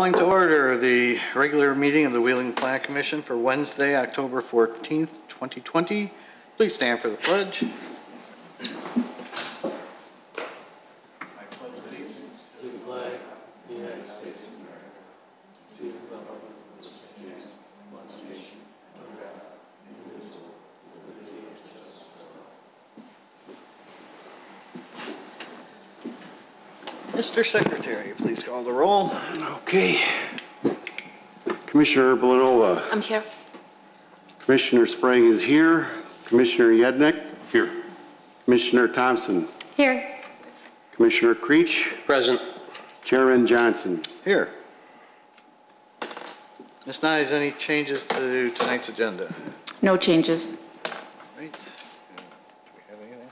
Calling to order the regular meeting of the Wheeling Plan Commission for Wednesday, October 14th, 2020. Please stand for the pledge. I pledge allegiance to the flag of the United States of America, to the republic which stands one nation under God, indivisible, with liberty and justice for all. Mr. Secretary, please call the roll. Okay. Commissioner Belanova. I'm here. Commissioner Sprague is here. Commissioner Yednick. Here. Commissioner Thompson. Here. Commissioner Creech. Present. Chairman Johnson. Here. Ms. Nyes, any changes to tonight's agenda? No changes. Right. Do we have anything?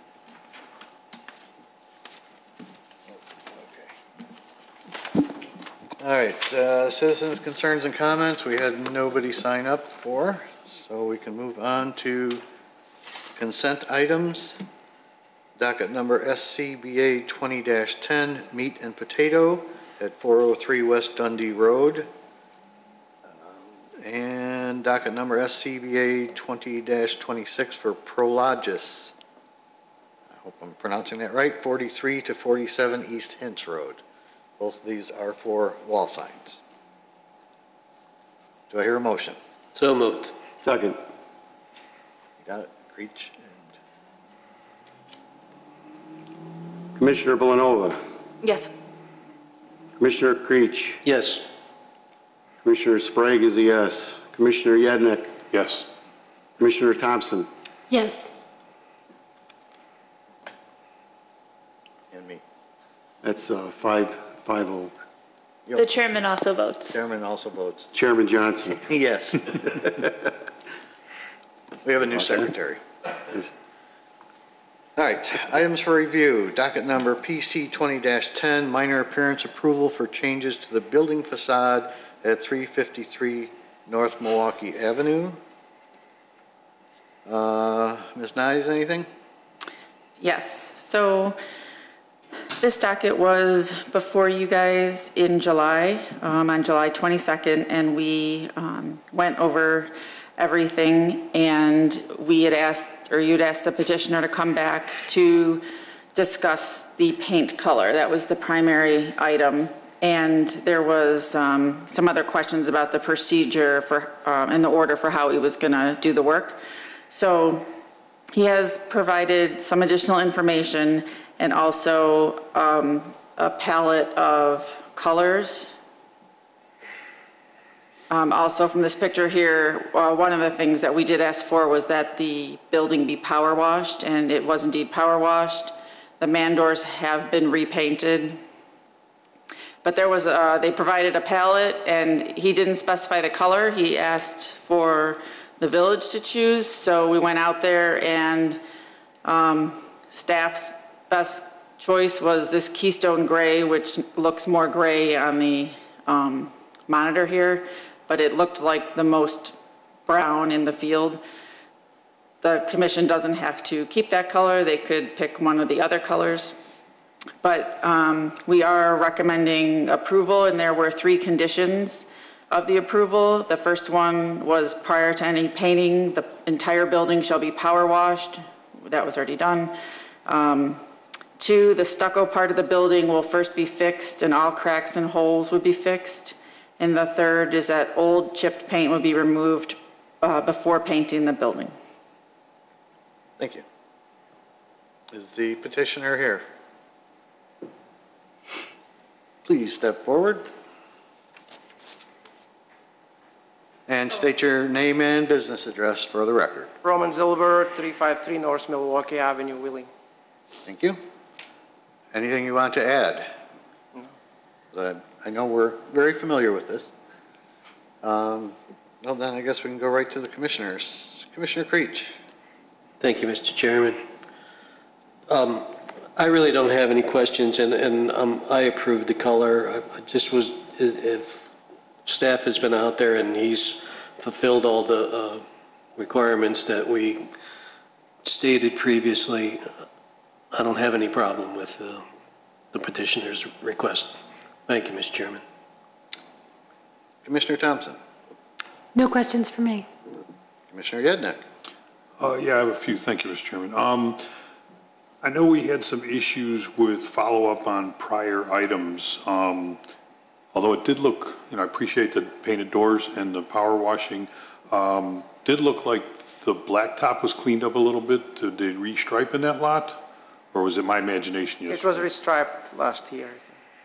Okay. All right. Citizens' concerns and comments. We had nobody sign up for, so we can move on to consent items. Docket number SCBA 20-10, meat and potato at 403 West Dundee Road. And docket number SCBA 20-26 for Prologis. I hope I'm pronouncing that right. 43 to 47 East Hintz Road. Both of these are for wall signs. Do I hear a motion? So moved. Second. You got it, Creech. Commissioner Belanova. Yes. Commissioner Creech. Yes. Commissioner Sprague is a yes. Commissioner Yednick. Yes. Commissioner Thompson. Yes. And me. That's 5-0. The chairman also votes. Chairman also votes. Chairman Johnson. Yes. We have a new secretary. Yes. All right, items for review. Docket number PC 20-10, minor appearance approval for changes to the building facade at 353 North Milwaukee Avenue. Ms. Nyes, anything? Yes. So this docket was before you guys in July, on July 22nd, and we went over everything, and we had asked, or you'd asked the petitioner to come back to discuss the paint color. That was the primary item. And there was some other questions about the procedure for, and the order for how he was gonna do the work. So he has provided some additional information and also a palette of colors. Also from this picture here, one of the things that we did ask for was that the building be power washed, and it was indeed power washed. The man doors have been repainted. But there was, they provided a palette, and he didn't specify the color. He asked for the village to choose, so we went out there, and staff's best choice was this Keystone Gray, which looks more gray on the monitor here, but it looked like the most brown in the field. The commission doesn't have to keep that color. They could pick one of the other colors. But we are recommending approval, and there were 3 conditions of the approval. The first one was prior to any painting, the entire building shall be power washed. That was already done. 2, the stucco part of the building will first be fixed, and all cracks and holes would be fixed. And the 3rd is that old chipped paint would be removed before painting the building. Thank you. Is the petitioner here? Please step forward and state your name and business address for the record. Roman Zilber, 353 North Milwaukee Avenue, Wheeling. Thank you. Anything you want to add? No. I know we're very familiar with this. Well, then I guess we can go right to the commissioners. Commissioner Creech. Thank you, Mr. Chairman. I really don't have any questions, and I approve the color. I just was, if staff has been out there and he's fulfilled all the requirements that we stated previously, I don't have any problem with the petitioner's request. Thank you, Mr. Chairman. Commissioner Thompson. No questions for me. Commissioner Yednick. Yeah, I have a few. Thank you, Mr. Chairman. I know we had some issues with follow-up on prior items. Although it did look, I appreciate the painted doors and the power washing. Did look like the blacktop was cleaned up a little bit. Did they restripe in that lot? Or was it my imagination yesterday? It was restriped last year.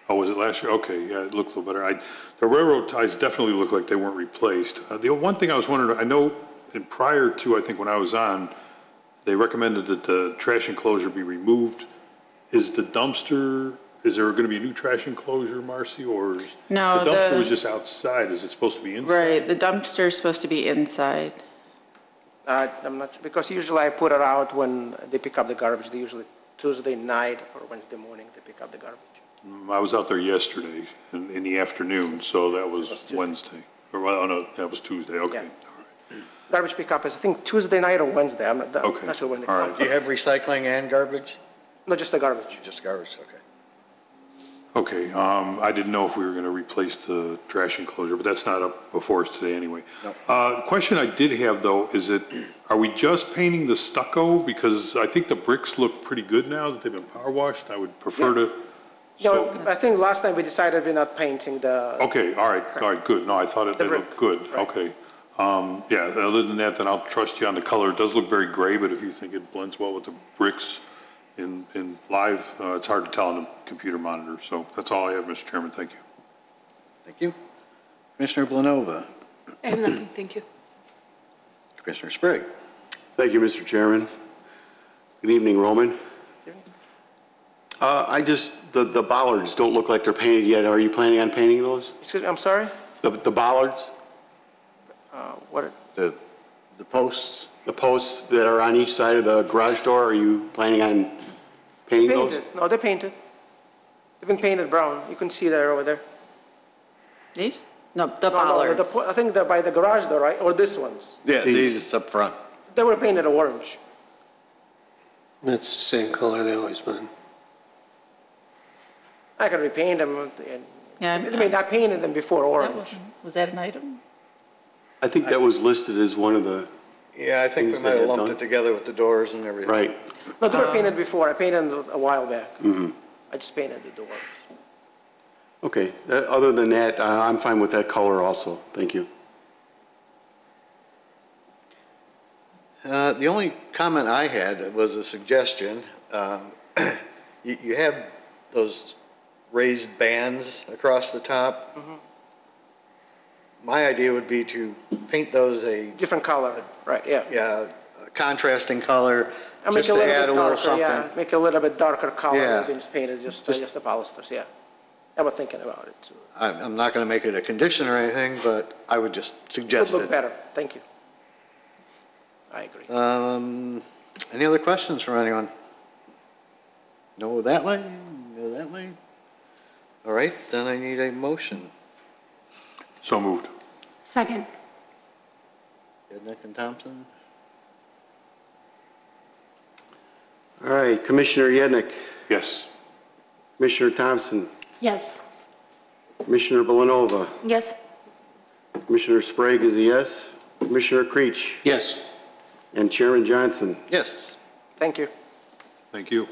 Oh, was it last year? Okay, yeah, it looked a little better. The railroad ties definitely look like they weren't replaced. The one thing I was wondering, I know prior to, I think when I was on, they recommended that the trash enclosure be removed. Is the dumpster, is there going to be a new trash enclosure, Marcy, or? No, the dumpster was just outside. Is it supposed to be inside? Right, the dumpster is supposed to be inside. I'm not sure, because usually I put it out when they pick up the garbage. They usually Tuesday night or Wednesday morning they pick up the garbage. I was out there yesterday in the afternoon, so that was Wednesday. Or, well, no, that was Tuesday, okay. Yeah. All right. Garbage pickup is, I think, Tuesday night or Wednesday. I'm not, Okay. not sure when they All come. right. Do you have recycling and garbage? No, just the garbage. Just garbage, okay. Okay, I didn't know if we were going to replace the trash enclosure, but that's not up before us today anyway. No. The question I did have, though, is are we just painting the stucco? Because I think the bricks look pretty good now that they've been power washed. I would prefer to. No, I think last time we decided we're not painting the. Okay, all right, good. No, I thought it The they brick, looked good. right. Okay. Yeah, other than that, then I'll trust you on the color. It does look very gray, but if you think it blends well with the bricks in live, it's hard to tell on the computer monitor. So that's all I have, Mr. Chairman. Thank you. Thank you. Commissioner Blanova. I have nothing, thank you. Commissioner Sprague. Thank you, Mr. Chairman. Good evening, Roman. The bollards don't look like they're painted yet. Are you planning on painting those? Excuse me, I'm sorry? The bollards? What? The posts. The posts that are on each side of the garage door, are you planning on painting those? Painted. No, they're painted. They've been painted brown. You can see that over there. These? No, the No, bollards. I think they're by the garage door, right? Or this ones. Yeah, These. these up front. They were painted orange. That's the same color they always been. I can repaint them. Yeah, I mean, I painted them before That orange. was that an item? I think that was listed as one of the, Yeah, I think we Things might they have had lumped done. it together with the doors and everything. right. No, they were painted before. I painted them a while back. I just painted the doors. Okay, other than that, I'm fine with that color also. Thank you. The only comment I had was a suggestion. You have those raised bands across the top. My idea would be to paint those a Different color, right, yeah. a contrasting color, I make just a to little add bit a little darker, something. yeah. Make a little bit darker color. Yeah. Than just painted just the balusters, yeah. I was thinking about it too. I'm not going to make it a condition or anything, but I would just Would suggest look it. better, thank you. I agree. Any other questions from anyone? No that way? No that way? All right, then I need a motion. So moved. Second. Yednick and Thompson? All right, Commissioner Yednick, Yes. Commissioner Thompson, Yes. Commissioner Belanova, Yes. Commissioner Sprague is a yes, Commissioner Creech, Yes. and Chairman Johnson. Yes. Thank you. Thank you.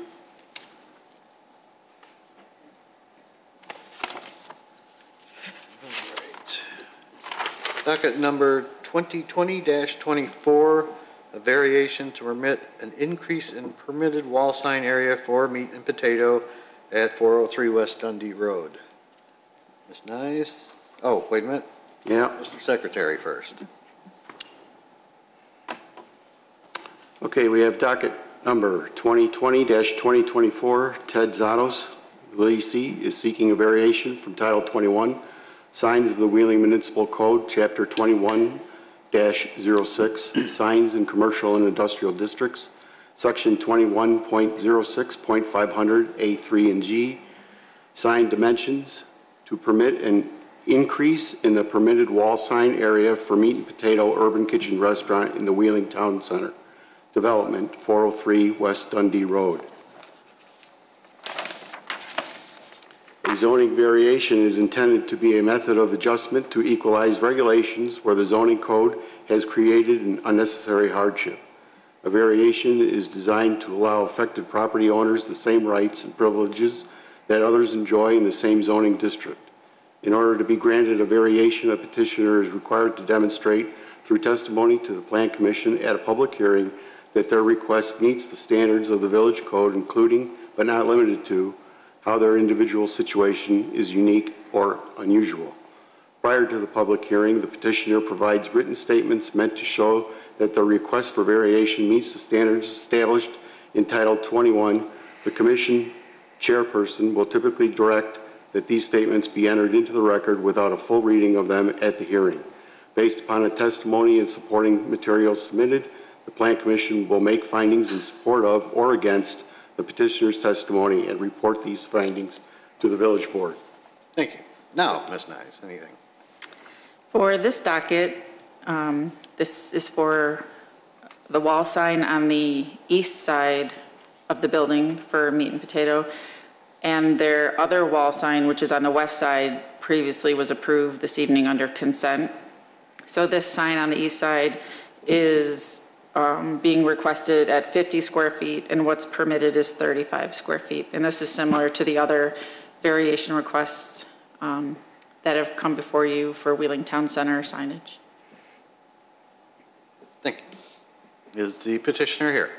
Docket number 2020-24, a variation to permit an increase in permitted wall sign area for meat and potato at 403 West Dundee Road. Ms. Nyes? Oh, wait a minute. Yeah, Mr. Secretary first. okay, we have docket number 2020-2024. Ted Zados, leasee, is seeking a variation from Title 21, Signs of the Wheeling Municipal Code, Chapter 21-06, Signs in Commercial and Industrial Districts, Section 21.06.500, A3 and G, sign dimensions to permit an increase in the permitted wall sign area for Meat and Potato Urban Kitchen Restaurant in the Wheeling Town Center Development, 403 West Dundee Road. A zoning variation is intended to be a method of adjustment to equalize regulations where the zoning code has created an unnecessary hardship. A variation is designed to allow affected property owners the same rights and privileges that others enjoy in the same zoning district. In order to be granted a variation, a petitioner is required to demonstrate through testimony to the Plan Commission at a public hearing that their request meets the standards of the village code, including, but not limited to, how their individual situation is unique or unusual. Prior to the public hearing, the petitioner provides written statements meant to show that the request for variation meets the standards established in Title 21. The Commission chairperson will typically direct that these statements be entered into the record without a full reading of them at the hearing. Based upon the testimony and supporting materials submitted, the Plan Commission will make findings in support of or against the petitioner's testimony and report these findings to the village board. Thank you. Now, Ms. Nyes, anything? For this docket, this is for the wall sign on the east side of the building for Meat and Potato, and their other wall sign, which is on the west side, previously was approved this evening under consent. So this sign on the east side is being requested at 50 square feet, and what's permitted is 35 square feet. And this is similar to the other variation requests that have come before you for Wheeling Town Center signage. Thank you. Is the petitioner here?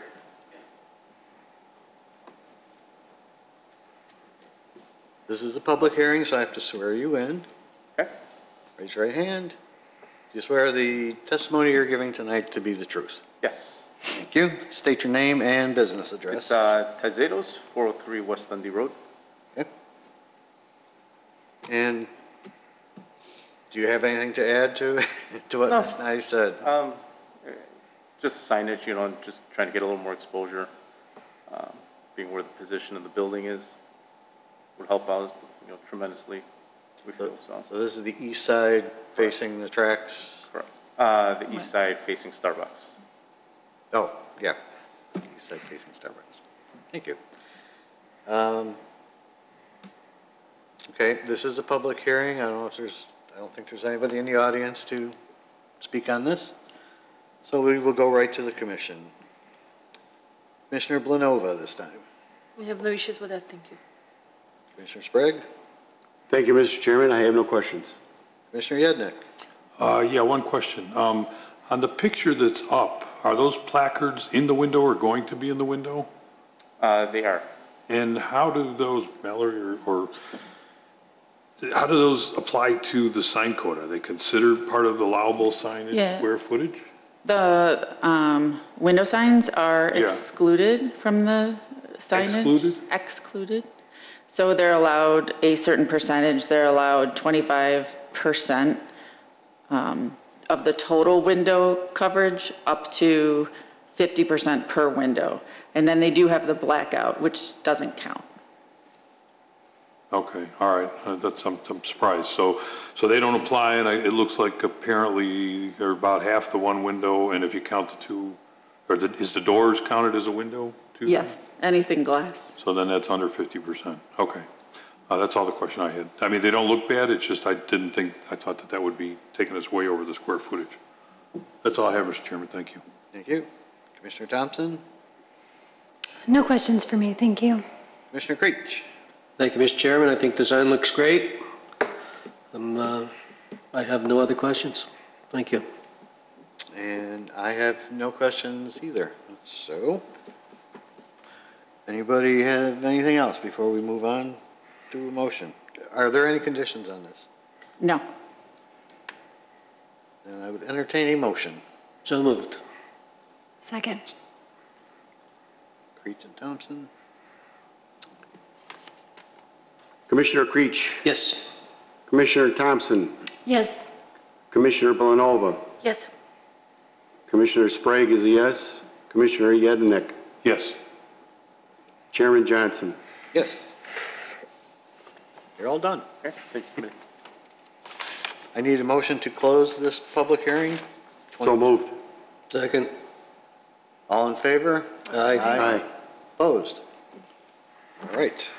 This is a public hearing, so I have to swear you in. Okay. Raise your right hand. Do you swear the testimony you're giving tonight to be the truth? Yes. Thank you. State your name and business address. It's Tazetos, 403 West Dundee Road. Okay. And do you have anything to add to what No. Ms. Nyes said? Just signage, you know, just trying to get a little more exposure. Being where the position of the building is would help out, you know, tremendously, we feel so. So this is the east side facing the tracks? Correct. The east side facing Starbucks. Oh, yeah. East side facing Starbucks. Thank you. Okay, this is a public hearing. I don't think there's anybody in the audience to speak on this. So we will go right to the commission. Commissioner Blanova this time. We have no issues with that, thank you. Commissioner Sprague. Thank you, Mr. Chairman. I have no questions. Commissioner Yednick. Yeah, one question. On the picture that's up, are those placards in the window or going to be in the window? They are. And how do those, Mallory, or how do those apply to the sign code? Are they considered part of allowable signage Yeah. square footage? The window signs are Yeah. excluded from the signage. Excluded? Excluded. So they're allowed a certain percentage. They're allowed 25% of the total window coverage up to 50% per window. And then they do have the blackout, which doesn't count. Okay, all right, I'm surprised. So they don't apply, and it looks like apparently they're about half the one window, and if you count the two, is the doors counted as a window too? Yes, anything glass. So then that's under 50%. Okay, that's all the question I had. I mean, they don't look bad, it's just I thought that would be taking us way over the square footage. That's all I have, Mr. Chairman, thank you. Thank you. Commissioner Thompson. No questions for me, thank you. Commissioner Creech. Thank you, Mr. Chairman. I think the sign looks great. I have no other questions. Thank you. And I have no questions either. So, anybody have anything else before we move on to a motion? Are there any conditions on this? No. Then I would entertain a motion. So moved. Second. Creech and Thompson. Commissioner Creech. Yes. Commissioner Thompson. Yes. Commissioner Blanova. Yes. Commissioner Sprague is a yes. Commissioner Yednick. Yes. Chairman Johnson. Yes. You're all done. Okay, thank you. I need a motion to close this public hearing. So moved. Second. All in favor? Aye. Aye. Opposed? All right.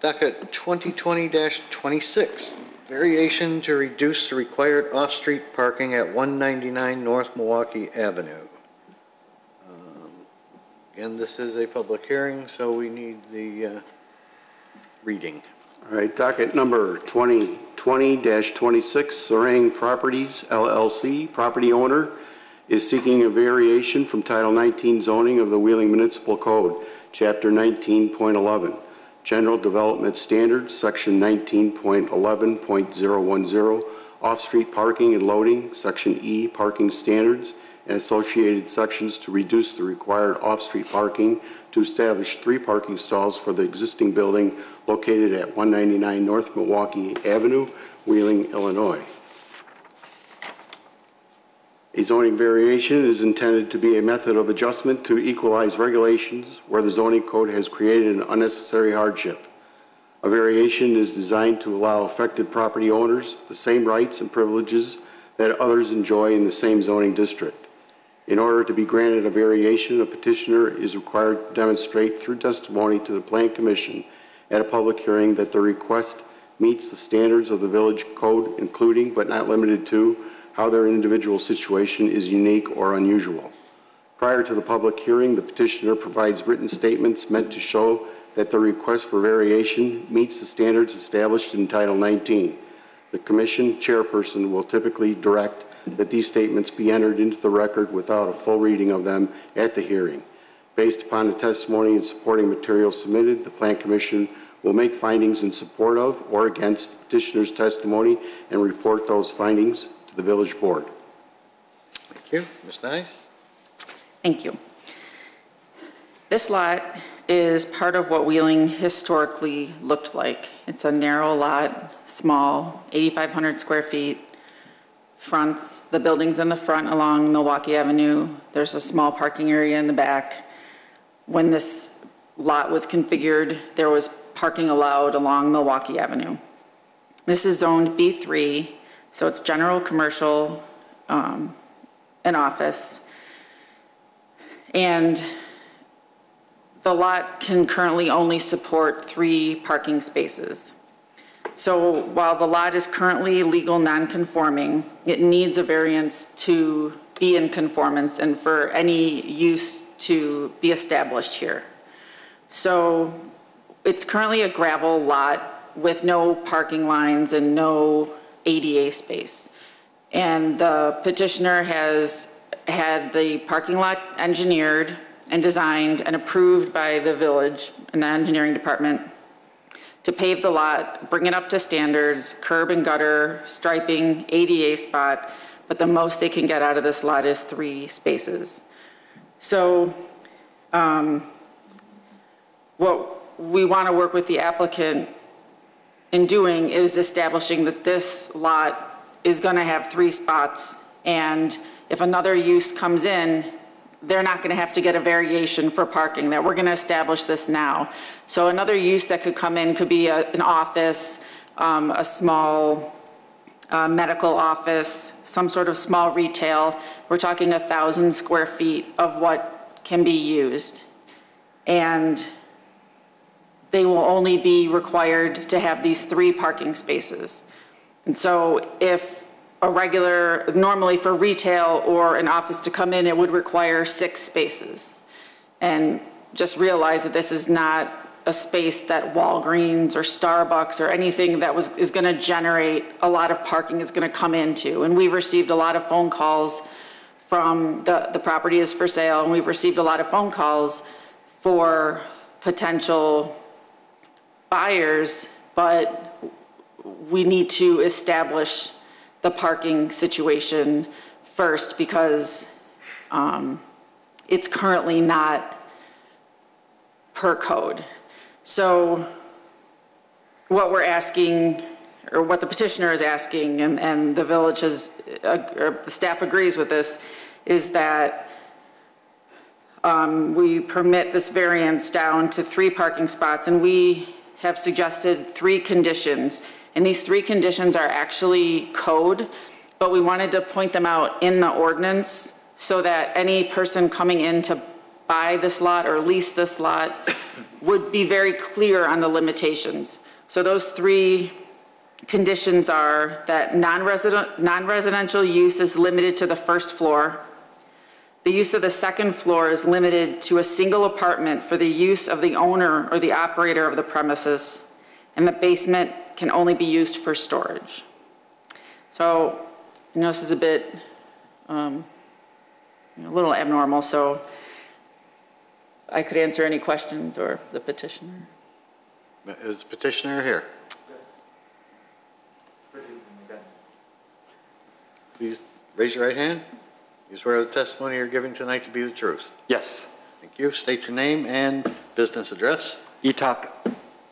Docket 2020-26, variation to reduce the required off-street parking at 199 North Milwaukee Avenue. Again, this is a public hearing, so we need the reading. All right, docket number 2020-26, Sarang Properties LLC, property owner is seeking a variation from Title 19 zoning of the Wheeling Municipal Code, Chapter 19.11, General Development Standards, Section 19.11.010, Off-Street Parking and Loading, Section E, Parking Standards, and associated sections to reduce the required off-street parking to establish 3 parking stalls for the existing building located at 199 North Milwaukee Avenue, Wheeling, Illinois. A zoning variation is intended to be a method of adjustment to equalize regulations where the zoning code has created an unnecessary hardship. A variation is designed to allow affected property owners the same rights and privileges that others enjoy in the same zoning district. In order to be granted a variation, a petitioner is required to demonstrate through testimony to the Plan Commission at a public hearing that the request meets the standards of the village code, including but not limited to how their individual situation is unique or unusual. Prior to the public hearing, the petitioner provides written statements meant to show that the request for variation meets the standards established in Title 19. The Commission chairperson will typically direct that these statements be entered into the record without a full reading of them at the hearing. Based upon the testimony and supporting materials submitted, the Plan Commission will make findings in support of or against the petitioner's testimony and report those findings to the village board. Thank you. Ms. Nice? Thank you. This lot is part of what Wheeling historically looked like. It's a narrow lot, small, 8,500 square feet. Fronts, the buildings in the front along Milwaukee Avenue. There's a small parking area in the back. When this lot was configured, there was parking allowed along Milwaukee Avenue. This is zoned B3, so it's general commercial and office. And the lot can currently only support 3 parking spaces. So while the lot is currently legal non-conforming, it needs a variance to be in conformance and for any use to be established here. So it's currently a gravel lot with no parking lines and no ADA space. And the petitioner has had the parking lot engineered and designed and approved by the village and the engineering department to pave the lot, bring it up to standards, curb and gutter, striping, ADA spot, but the most they can get out of this lot is 3 spaces. So what we want to work with the applicant in doing is establishing that this lot is going to have 3 spots, and if another use comes in, they're not going to have to get a variation for parking, that we're going to establish this now. So another use that could come in could be an office, a small medical office, some sort of small retail. We're talking 1,000 square feet of what can be used. And they will only be required to have these 3 parking spaces. And so if normally for retail or an office to come in, it would require 6 spaces. And just realize that this is not a space that Walgreens or Starbucks or anything that is going to generate a lot of parking is going to come into. And we've received a lot of phone calls from the property is for sale, and we've received a lot of phone calls for potential buyers, but we need to establish the parking situation first because it's currently not per code. So what we're asking, or what the petitioner is asking, and the village has, or the staff agrees with this, is that we permit this variance down to 3 parking spots, and we have suggested 3 conditions. And these 3 conditions are actually code, but we wanted to point them out in the ordinance so that any person coming in to buy this lot or lease this lot would be very clear on the limitations. So those 3 conditions are that non-residential use is limited to the first floor. The use of the second floor is limited to a single apartment for the use of the owner or the operator of the premises, and the basement can only be used for storage. So, I know this is a bit, a little abnormal, so I could answer any questions or the petitioner. Is the petitioner here? Please raise your right hand. You swear the testimony you're giving tonight to be the truth? Yes. Thank you. State your name and business address. Itak,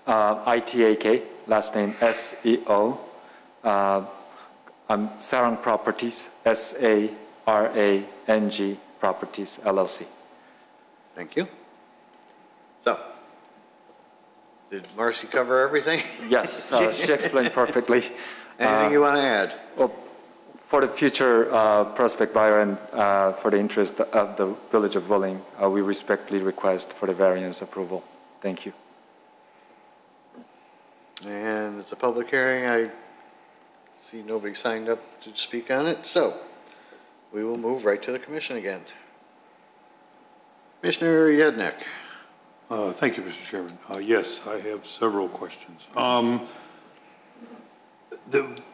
ITAK, last name SEO. I'm Sarang Properties, SARANG Properties, LLC. Thank you. So, did Marcy cover everything? Yes, she explained perfectly. Anything you want to add? Well, for the future prospect buyer and for the interest of the Village of Willing, we respectfully request for the variance approval. Thank you. And it's a public hearing. I see nobody signed up to speak on it, so we will move right to the commission again. Commissioner Yednek. Thank you, Mr. Chairman. Yes, I have several questions.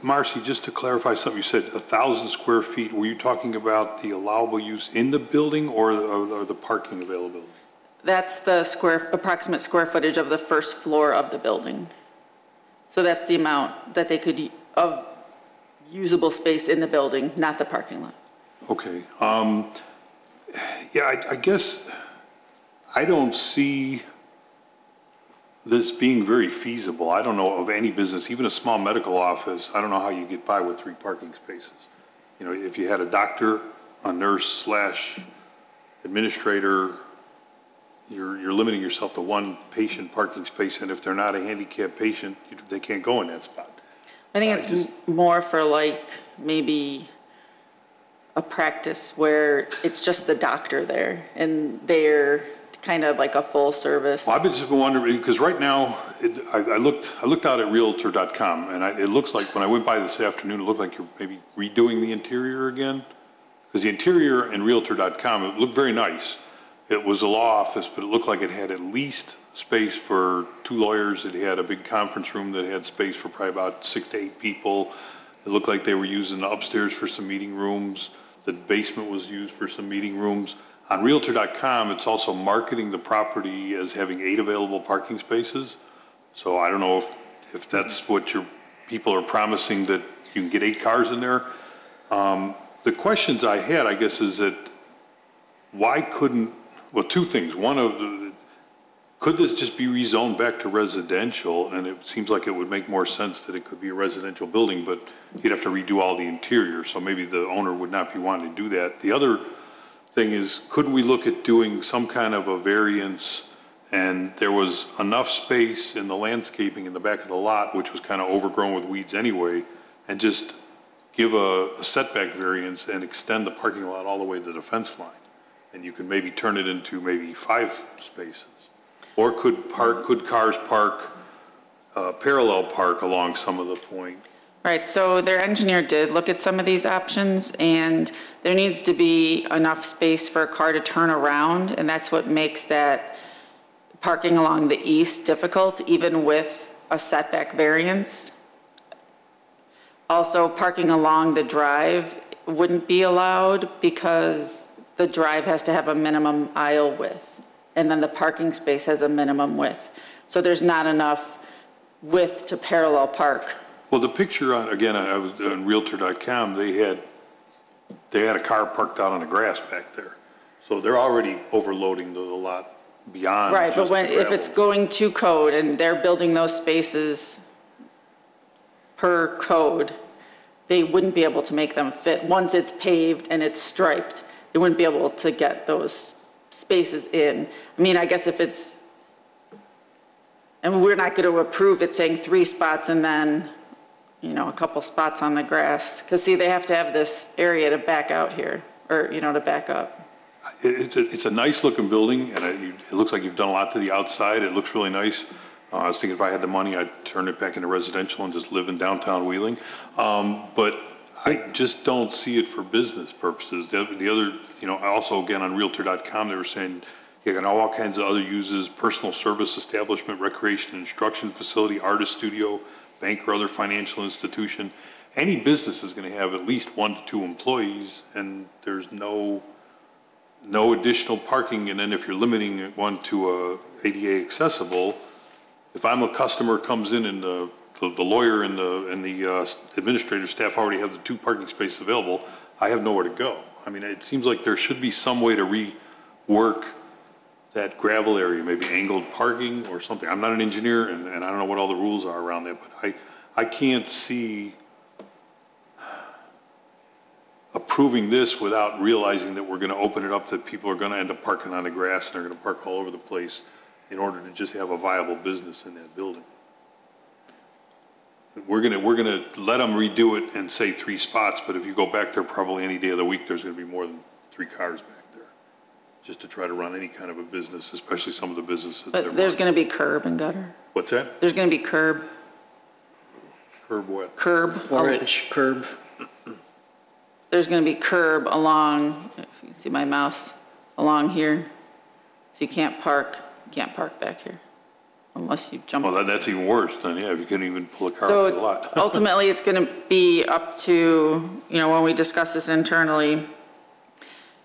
Marcy, just to clarify something, you said 1,000 square feet. Were you talking about the allowable use in the building or the parking availability? That's the approximate square footage of the first floor of the building. So that's the amount that they could, of usable space in the building, not the parking lot. Okay. Yeah, I guess I don't see this being very feasible. I don't know of any business, even a small medical office, I don't know how you get by with 3 parking spaces. You know, if you had a doctor, a nurse / administrator, you're limiting yourself to 1 patient parking space, and if they're not a handicapped patient, they can't go in that spot. I think it's more for like maybe a practice where it's just the doctor there and they're kind of like a full service. Well, I've just been wondering, because right now, I looked out at Realtor.com, and it looks like, when I went by this afternoon, it looked like you're maybe redoing the interior again. Because the interior in Realtor.com, it looked very nice. It was a law office, but it looked like it had at least space for 2 lawyers. It had a big conference room that had space for probably about 6 to 8 people. It looked like they were using the upstairs for some meeting rooms. The basement was used for some meeting rooms. On Realtor.com, it's also marketing the property as having 8 available parking spaces. So I don't know if that's what your people are promising, that you can get 8 cars in there. The questions I had, I guess, is that why couldn't, well, 2 things. One could this just be rezoned back to residential? And it seems like it would make more sense that it could be a residential building, but you'd have to redo all the interior. So maybe the owner would not be wanting to do that. The other thing is, couldn't we look at doing some kind of a variance, and there was enough space in the landscaping in the back of the lot, which was kind of overgrown with weeds anyway, and just give a setback variance and extend the parking lot all the way to the fence line? And you could maybe turn it into maybe 5 spaces. Or could cars park, parallel park along some of the point? Right, so their engineer did look at some of these options, and there needs to be enough space for a car to turn around, and that's what makes that parking along the east difficult, even with a setback variance. Also, parking along the drive wouldn't be allowed because the drive has to have a minimum aisle width, and then the parking space has a minimum width. So there's not enough width to parallel park. Well, the picture, again, I was on Realtor.com, they had a car parked out on the grass back there. So they're already overloading the lot beyond right, just but if it's going to code and they're building those spaces per code, they wouldn't be able to make them fit. Once it's paved and it's striped, they wouldn't be able to get those spaces in. I mean, I guess if it's, and we're not going to approve it saying 3 spots and then, you know, a couple spots on the grass. Because see, they have to have this area to back out here, or, you know, to back up. It's a nice looking building, and it looks like you've done a lot to the outside. It looks really nice. I was thinking if I had the money, I'd turn it back into residential and just live in downtown Wheeling. But I just don't see it for business purposes. The other, also again on Realtor.com, they were saying you can have all kinds of other uses: personal service establishment, recreation, instruction facility, artist studio, bank or other financial institution. Any business is going to have at least 1 to 2 employees, and there's no additional parking. And then if you're limiting one to ADA accessible, if I'm a customer comes in and the lawyer and the administrative staff already have the 2 parking spaces available, I have nowhere to go. I mean, it seems like there should be some way to rework that gravel area, maybe angled parking or something. I'm not an engineer, and I don't know what all the rules are around that, but I can't see approving this without realizing that we're going to open it up, that people are going to end up parking on the grass and they're going to park all over the place in order to just have a viable business in that building. We're going to let them redo it and say 3 spots, but if you go back there probably any day of the week, there's going to be more than 3 cars back there, just to try to run any kind of a business, especially some of the businesses. But there's going to be curb and gutter. What's that? There's going to be curb. Curb what? Curb. 4-inch curb. There's going to be curb along, if you can see my mouse, along here. So you can't park back here unless you jump. Well, that's even worse then, yeah, if you couldn't even pull a car So off the lot. ultimately, it's going to be up to, when we discuss this internally,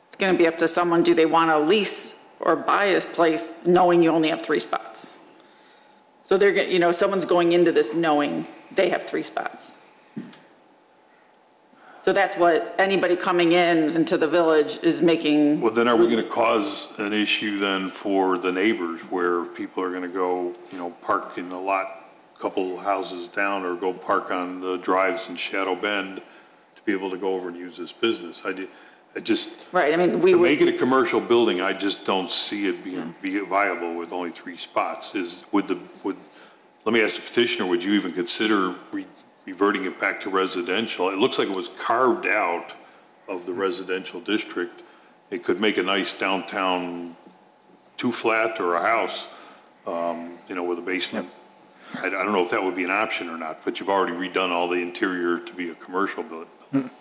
it's going to be up to someone, do they want to lease or buy this place knowing you only have 3 spots? So they're, someone's going into this knowing they have 3 spots. So that's what anybody coming into the village is making. Well, then are we going to cause an issue then for the neighbors where people are going to go, park in the lot a couple houses down or go park on the drives in Shadow Bend to be able to go over and use this business? Right, I mean, to make it a commercial building, I just don't see it being viable with only 3 spots. Let me ask the petitioner, would you even consider reverting it back to residential? It looks like it was carved out of the residential district. It could make a nice downtown 2-flat or a house, with a basement. I don't know if that would be an option or not, but you've already redone all the interior to be a commercial building.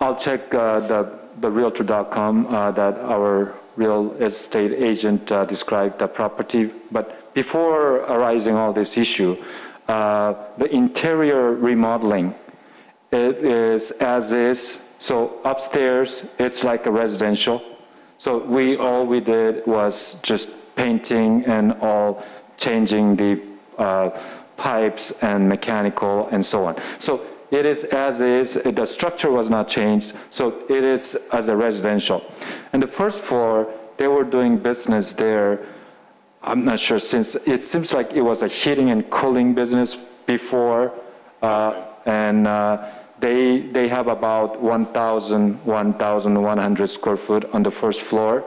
I'll check the Realtor.com that our real estate agent described the property. But before arising all this issue, the interior remodeling, it is as is. So upstairs, it's like a residential. So all we did was just painting and all changing the pipes and mechanical and so on. So it is as is. The structure was not changed. So it is as a residential. And the first floor, they were doing business there. I'm not sure, since it seems like it was a heating and cooling business before, and they have about 1,100 square foot on the first floor.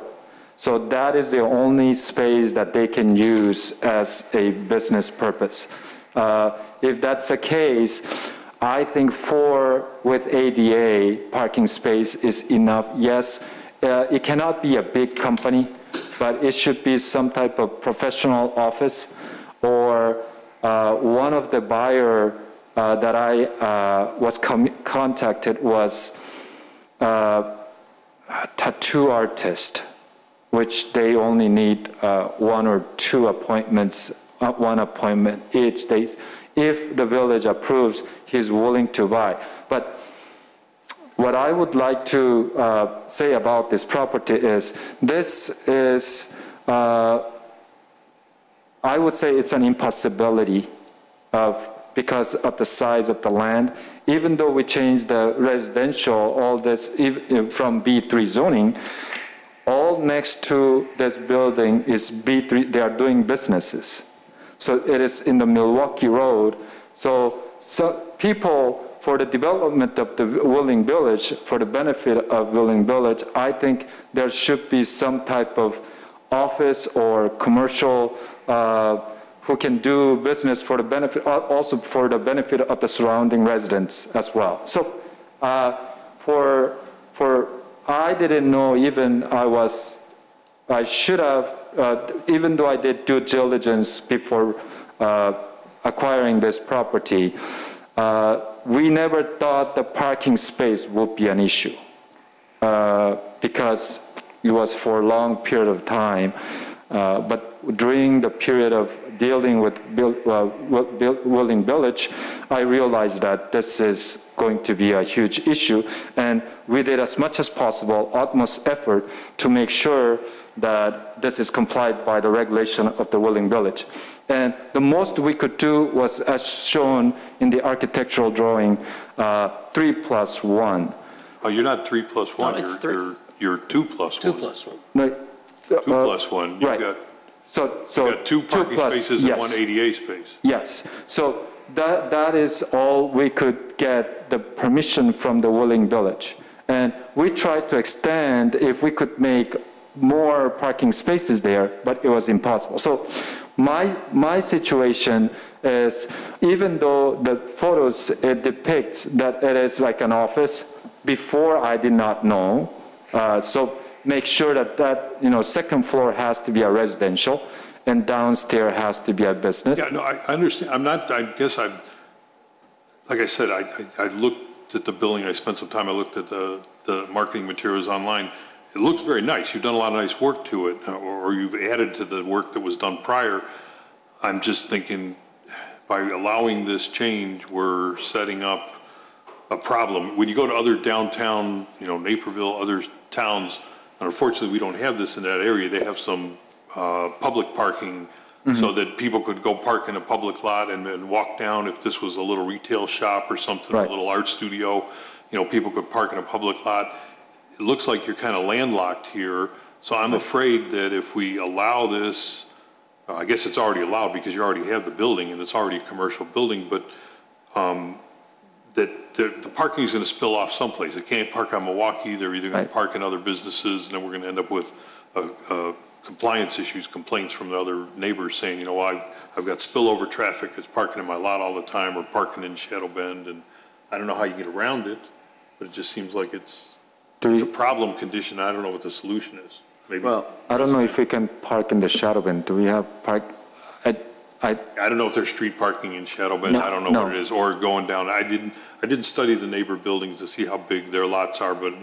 So that is the only space that they can use as a business purpose. If that's the case, I think 4 with ADA parking space is enough. Yes, it cannot be a big company, but it should be some type of professional office, or one of the buyer that I was contacted was a tattoo artist, which they only need 1 or 2 appointments, 1 appointment each day. If the village approves, he's willing to buy. But what I would like to say about this property is, this is, I would say it's an impossibility because of the size of the land. Even though we changed the residential, all this from B3 zoning, all next to this building is B3, they are doing businesses. So it is in the Milwaukee Road. So people, for the development of the Wheeling Village, for the benefit of Wheeling Village, I think there should be some type of office or commercial who can do business for the benefit, also for the benefit of the surrounding residents as well. So for I didn't know even I should have, even though I did due diligence before acquiring this property, we never thought the parking space would be an issue because it was for a long period of time. But during the period of dealing with Wheeling Village, I realized that this is going to be a huge issue, and we did as much as possible, utmost effort to make sure that this is complied by the regulation of the Wheeling Village. And the most we could do was, as shown in the architectural drawing, 3+1. Oh, you're not 3+1, No, it's three. you're 2+1. 2+1. No, 2+1, right. you've So got two parking spaces and one ADA space. Yes, so that is all we could get the permission from the Wheeling Village. And we tried to extend if we could make more parking spaces there, but it was impossible. So my situation is, even though the photos, it depicts that it is like an office, before I did not know. So make sure that second floor has to be a residential, and downstairs has to be a business. Yeah, no, I understand. Like I said, I looked at the building, I spent some time, I looked at the marketing materials online. It looks very nice. You've done a lot of nice work to it, or you've added to the work that was done prior. I'm just thinking, by allowing this change, we're setting up a problem. When you go to other downtown, Naperville, other towns, unfortunately, we don't have this in that area. They have some public parking so that people could go park in a public lot and walk down. If this was a little retail shop or something, Right. a little art studio, people could park in a public lot. It looks like you're kind of landlocked here. So I'm afraid that if we allow this, I guess it's already allowed because you already have the building and it's already a commercial building, but that the parking is going to spill off someplace. They can't park on Milwaukee. They're either going to park in other businesses, and then we're going to end up with compliance issues, complaints from the other neighbors saying, I've got spillover traffic that's parking in my lot all the time or parking in Shadow Bend, and I don't know how you get around it, but it just seems like it's a problem condition. I don't know what the solution is. Maybe. Well, I don't know if we can park in the Shadow Bend. Do we have park? I don't know if there's street parking in Shadow Bend. No, I don't know what it is, or going down. I didn't study the neighbor buildings to see how big their lots are, but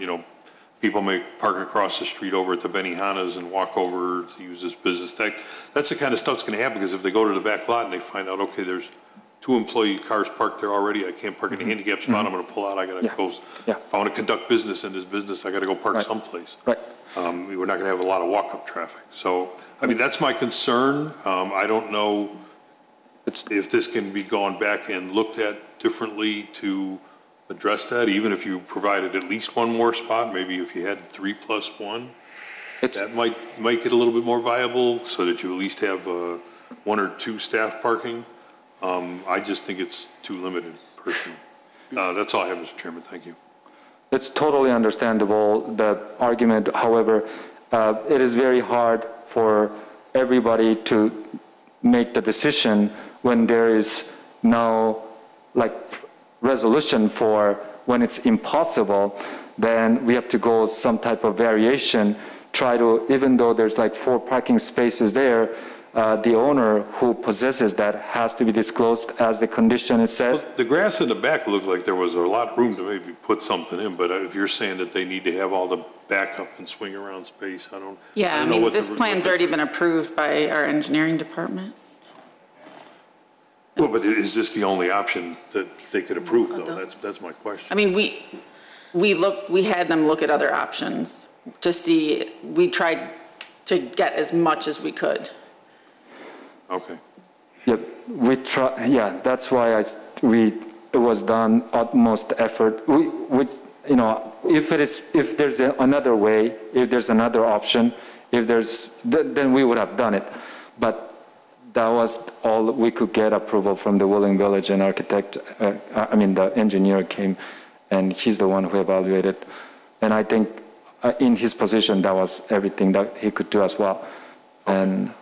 people may park across the street over at the Benihana's and walk over to use this business. That's the kind of stuff's going to happen, because if they go to the back lot and they find out, okay, there's 2 employee cars parked there already, I can't park in the handicap spot, I'm going to pull out, I got to go. If I want to conduct business in this business, I got to go park someplace. Right. We're not going to have a lot of walk-up traffic. So, that's my concern. I don't know if this can be gone back and looked at differently to address that, even if you provided at least one more spot, maybe if you had 3+1, that might make it a little bit more viable so that you at least have 1 or 2 staff parking. I just think it's too limited, personally. That's all I have, Mr. Chairman. Thank you. It's totally understandable, the argument. However, it is very hard for everybody to make the decision when there is no resolution for when it's impossible. Then we have to go some type of variation, try to, even though there's 4 parking spaces there, the owner who possesses that has to be disclosed as the condition it says. Well, the grass in the back looked like there was a lot of room to maybe put something in, but if you're saying that they need to have all the backup and swing around space, I don't know this plan's already been approved by our engineering department. Well, but is this the only option that they could approve, though? That's my question. We had them look at other options to see. We tried to get as much as we could. Okay. Yep, we try. Yeah, that's why it was done utmost effort. If there's another way, if there's another option, then we would have done it. But that was all we could get approval from the Wheeling Village, and architect. The engineer came, and he's the one who evaluated. And I think in his position, that was everything that he could do as well. Okay. And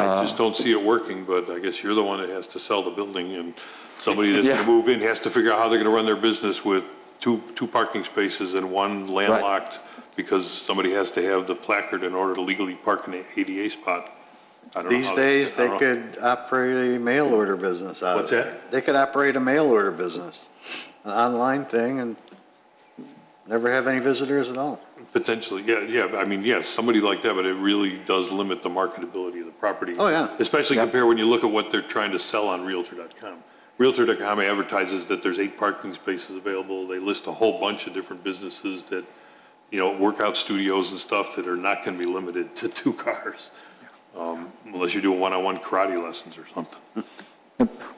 I just don't see it working, but I guess you're the one that has to sell the building, and somebody that's going to move in has to figure out how they're going to run their business with two parking spaces and one landlocked because somebody has to have the placard in order to legally park in an ADA spot. I don't know These how that's- days, I they don't know. could operate a mail order business out of What's there. that? They could operate a mail order business, an online thing, and never have any visitors at all. Potentially, yeah, I mean, yes, somebody like that, but it really does limit the marketability of the property. Oh, yeah. Especially compared when you look at what they're trying to sell on Realtor.com. Realtor.com advertises that there's 8 parking spaces available. They list a whole bunch of different businesses that, you know, workout studios and stuff that are not going to be limited to 2 cars. Unless you're doing one-on-one karate lessons or something.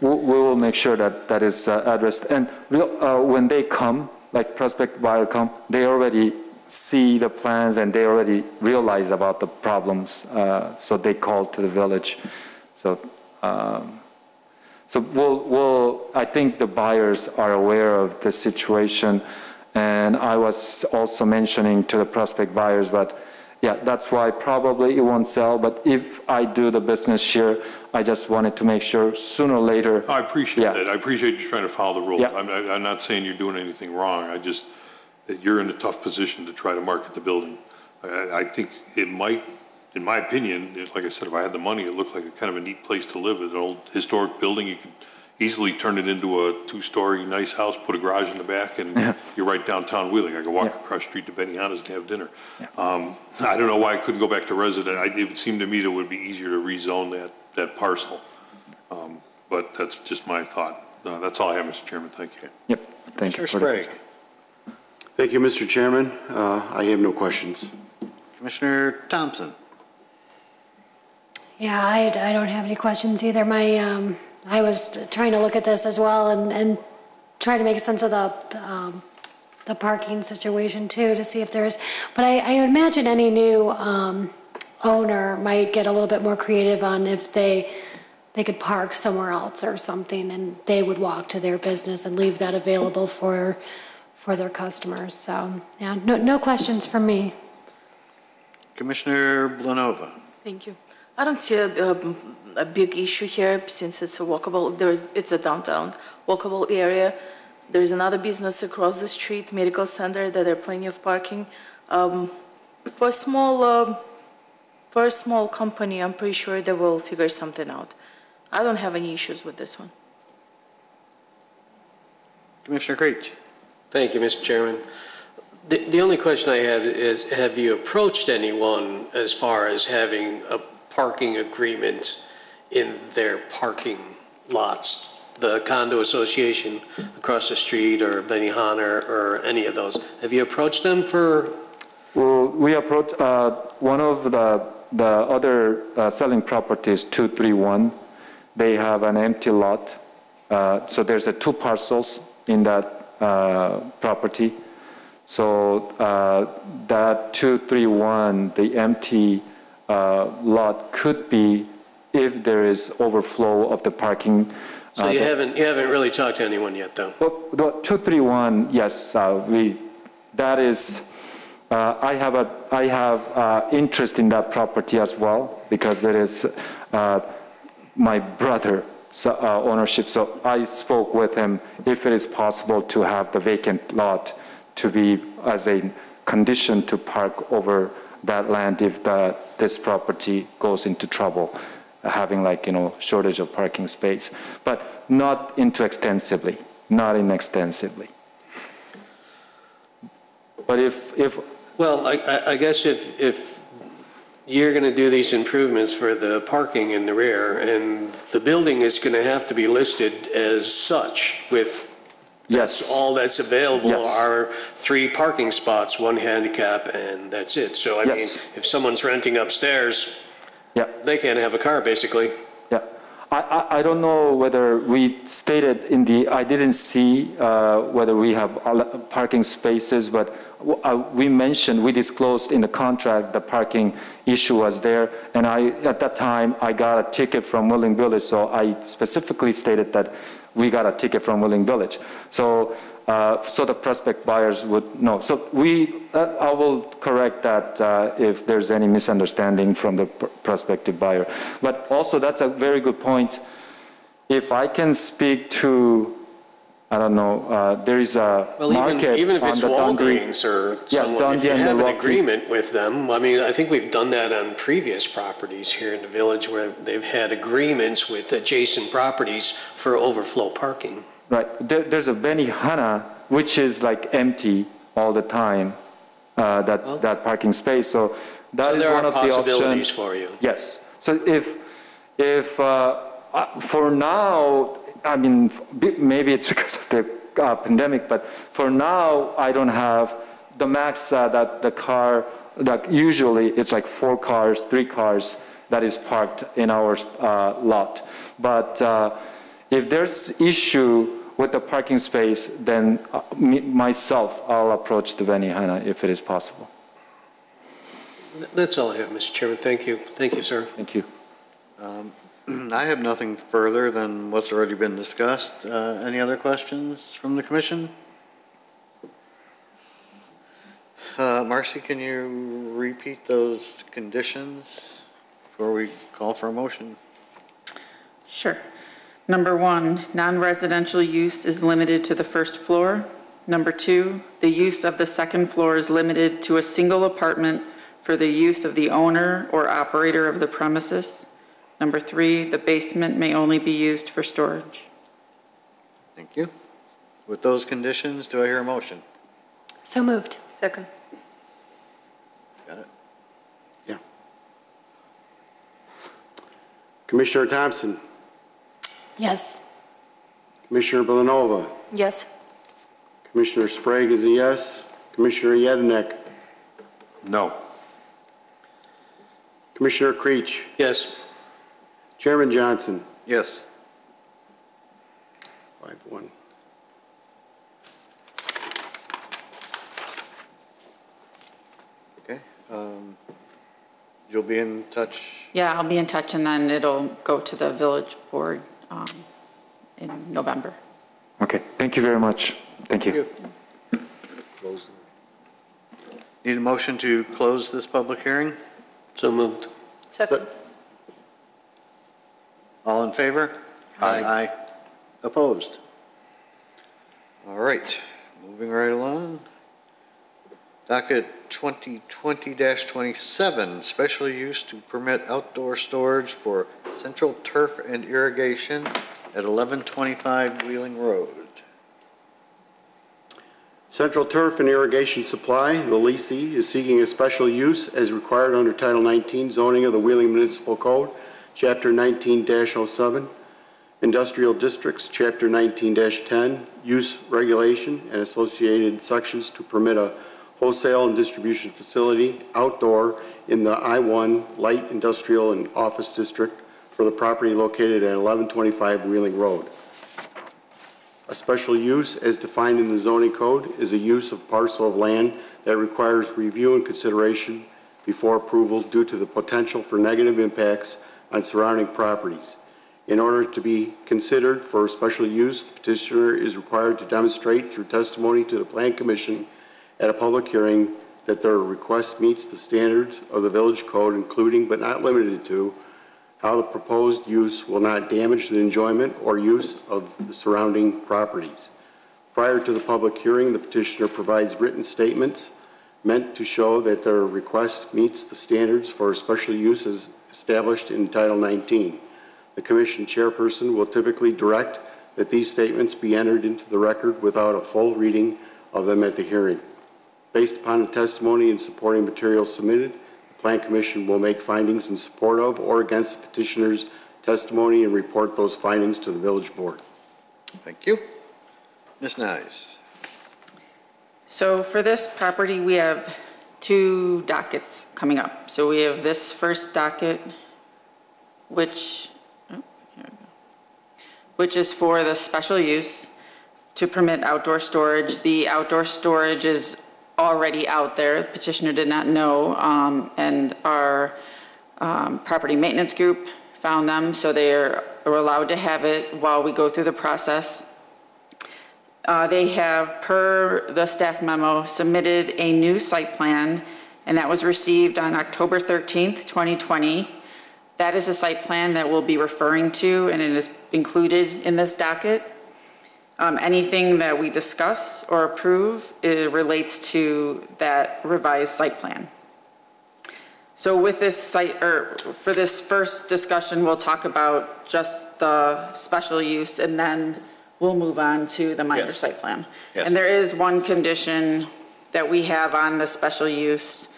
We will make sure that that is addressed. And when they come, like prospect buyer come, they already see the plans and they already realize about the problems. So they call to the village. So I think the buyers are aware of the situation. And I was also mentioning to the prospect buyers, but yeah, that's why probably it won't sell. But if I do the business here, I just wanted to make sure sooner or later. I appreciate that. I appreciate you trying to follow the rules. Yeah. I'm not saying you're doing anything wrong. You're in a tough position to try to market the building. I think it might, in my opinion, like I said, if I had the money, it looked like a kind of a neat place to live. An old historic building, you could easily turn it into a 2-story nice house, put a garage in the back, and you're right downtown Wheeling. I could walk across the street to Benihana's and have dinner. I don't know why I couldn't go back to resident. It seemed to me that it would be easier to rezone that parcel. But that's just my thought. That's all I have, Mr. Chairman. Thank you. Yep, thank you. Mr. Sprague. Thank you, Mr. Chairman. I have no questions. Commissioner Thompson. Yeah, I don't have any questions either. I was trying to look at this as well and try to make sense of the parking situation too, to see if there's, but I imagine any new owner might get a little bit more creative on if they could park somewhere else or something, and they would walk to their business and leave that available for their customers. So yeah, no questions from me. Commissioner Blanova. Thank you. I don't see a big issue here since it's a walkable, it's a downtown walkable area. There's another business across the street, medical center, that there are plenty of parking. For a small company, I'm pretty sure they will figure something out. I don't have any issues with this one. Commissioner Creech. Thank you, Mr. Chairman. The only question I had is, have you approached anyone as far as having a parking agreement in their parking lots? The condo association across the street, or Benihana, or any of those. Have you approached them for? Well, we approached one of the other selling properties, 231. They have an empty lot. So there's 2 parcels in that property. So that 231, the empty lot could be, if there is overflow of the parking. So you haven't really talked to anyone yet, though? Well, the 231, yes, that is, I have interest in that property as well, because it is my brother's ownership. So I spoke with him if it is possible to have the vacant lot to be as a condition to park over that land if this property goes into trouble, having shortage of parking space, but not extensively. But if well, I guess if you're going to do these improvements for the parking in the rear, and the building is going to have to be listed as such with yes, all that's available yes, are 3 parking spots, 1 handicap, and that's it. So I mean, if someone's renting upstairs, they can't have a car, basically. Yeah, I don't know whether we stated I didn't see whether we have parking spaces, but we disclosed in the contract the parking issue was there, and at that time, I got a ticket from Wheeling Village, so I specifically stated that we got a ticket from Wheeling Village. So the prospect buyers would know. So I will correct that if there's any misunderstanding from the prospective buyer. But also, that's a very good point. If I can speak to I don't know, there is a Well, market even if on it's the Dundee. Walgreens or Yeah, someone, if Dundee you and have an Milwaukee. agreement with them, I mean, I think we've done that on previous properties here in the village where they've had agreements with adjacent properties for overflow parking. Right, there's a Benihana, which is like empty all the time, that parking space, so that So is there one are of the possibilities options. for you. Yes, so if for now, I mean, maybe it's because of the pandemic, but for now, I don't have the max that the car, like usually it's like 4 cars, 3 cars that is parked in our lot. But if there's issue with the parking space, then myself, I'll approach the Benihana if it is possible. That's all I have, Mr. Chairman. Thank you. Thank you, sir. Thank you. I have nothing further than what's already been discussed. Any other questions from the commission? Marcy, can you repeat those conditions before we call for a motion? Sure. Number 1, non-residential use is limited to the first floor. Number 2, the use of the second floor is limited to a single apartment for the use of the owner or operator of the premises. Number 3, the basement may only be used for storage. Thank you. With those conditions, do I hear a motion? So moved. Second. Got it? Yeah. Commissioner Thompson, Yes. Commissioner Villanova, Yes. Commissioner Sprague is a yes, Commissioner Yedinek, No. Commissioner Creech, Yes. Chairman Johnson, Yes. 5-1. Okay. You'll be in touch? Yeah, I'll be in touch, and then it'll go to the village board in November. Okay, thank you very much. Thank you. Need a motion to close this public hearing? So moved. Second. All in favor? Aye. Aye. Opposed? All right, moving right along. Docket 2020-27, special use to permit outdoor storage for central turf and irrigation at 1125 Wheeling Road. Central Turf and Irrigation Supply, the leasee, is seeking a special use as required under Title 19 zoning of the Wheeling Municipal Code, Chapter 19-07, Industrial Districts, Chapter 19-10, Use Regulation and associated sections to permit a wholesale and distribution facility outdoor in the I-1 Light Industrial and Office District for the property located at 1125 Wheeling Road. A special use, as defined in the zoning code, is a use of parcel of land that requires review and consideration before approval due to the potential for negative impacts on surrounding properties. In order to be considered for a special use, the petitioner is required to demonstrate through testimony to the Plan Commission at a public hearing that their request meets the standards of the village code, including but not limited to how the proposed use will not damage the enjoyment or use of the surrounding properties. Prior to the public hearing, the petitioner provides written statements meant to show that their request meets the standards for special use as established in Title 19. The Commission chairperson will typically direct that these statements be entered into the record without a full reading of them at the hearing. Based upon the testimony and supporting materials submitted, the Plan Commission will make findings in support of or against the petitioner's testimony and report those findings to the village board. Thank you. Ms. Nyes. So for this property, we have 2 dockets coming up. So we have this first docket, which is for the special use to permit outdoor storage. The outdoor storage is already out there. The petitioner did not know, and our property maintenance group found them, so they are allowed to have it while we go through the process. They have, per the staff memo, submitted a new site plan, and that was received on October 13th, 2020. That is a site plan that we'll be referring to, and it is included in this docket. Anything that we discuss or approve, it relates to that revised site plan. So with this site, or for this first discussion, we'll talk about just the special use, and then we'll move on to the minor site plan. Yes. And there is one condition that we have on the special use,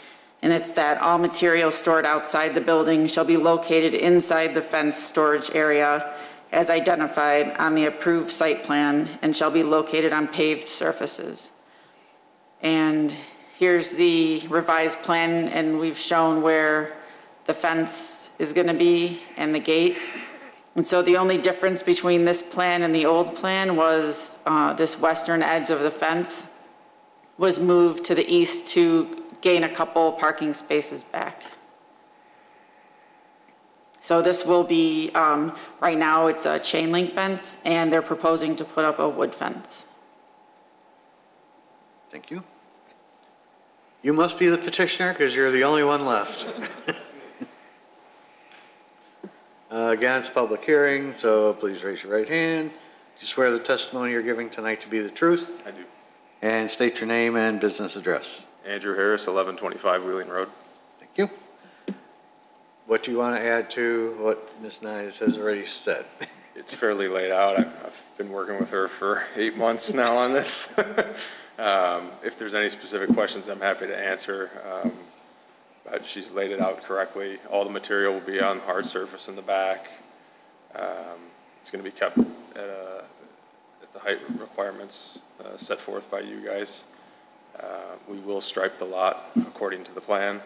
and it's that all materials stored outside the building shall be located inside the fenced storage area as identified on the approved site plan and shall be located on paved surfaces. And here's the revised plan, and we've shown where the fence is gonna be and the gate. And so the only difference between this plan and the old plan was this western edge of the fence was moved to the east to gain a couple parking spaces back. So this will be, right now it's a chain link fence, and they're proposing to put up a wood fence. Thank you. You must be the petitioner because you're the only one left. Again, it's a public hearing, so please raise your right hand. Do you swear the testimony you're giving tonight to be the truth? I do. And state your name and business address. Andrew Harris, 1125 Wheeling Road. Thank you. What do you want to add to what Ms. Nyes has already said? It's fairly laid out. I've been working with her for 8 months now on this. If there's any specific questions, I'm happy to answer. But she's laid it out correctly. All the material will be on hard surface in the back. It's going to be kept at the height requirements set forth by you guys. We will stripe the lot according to the plan.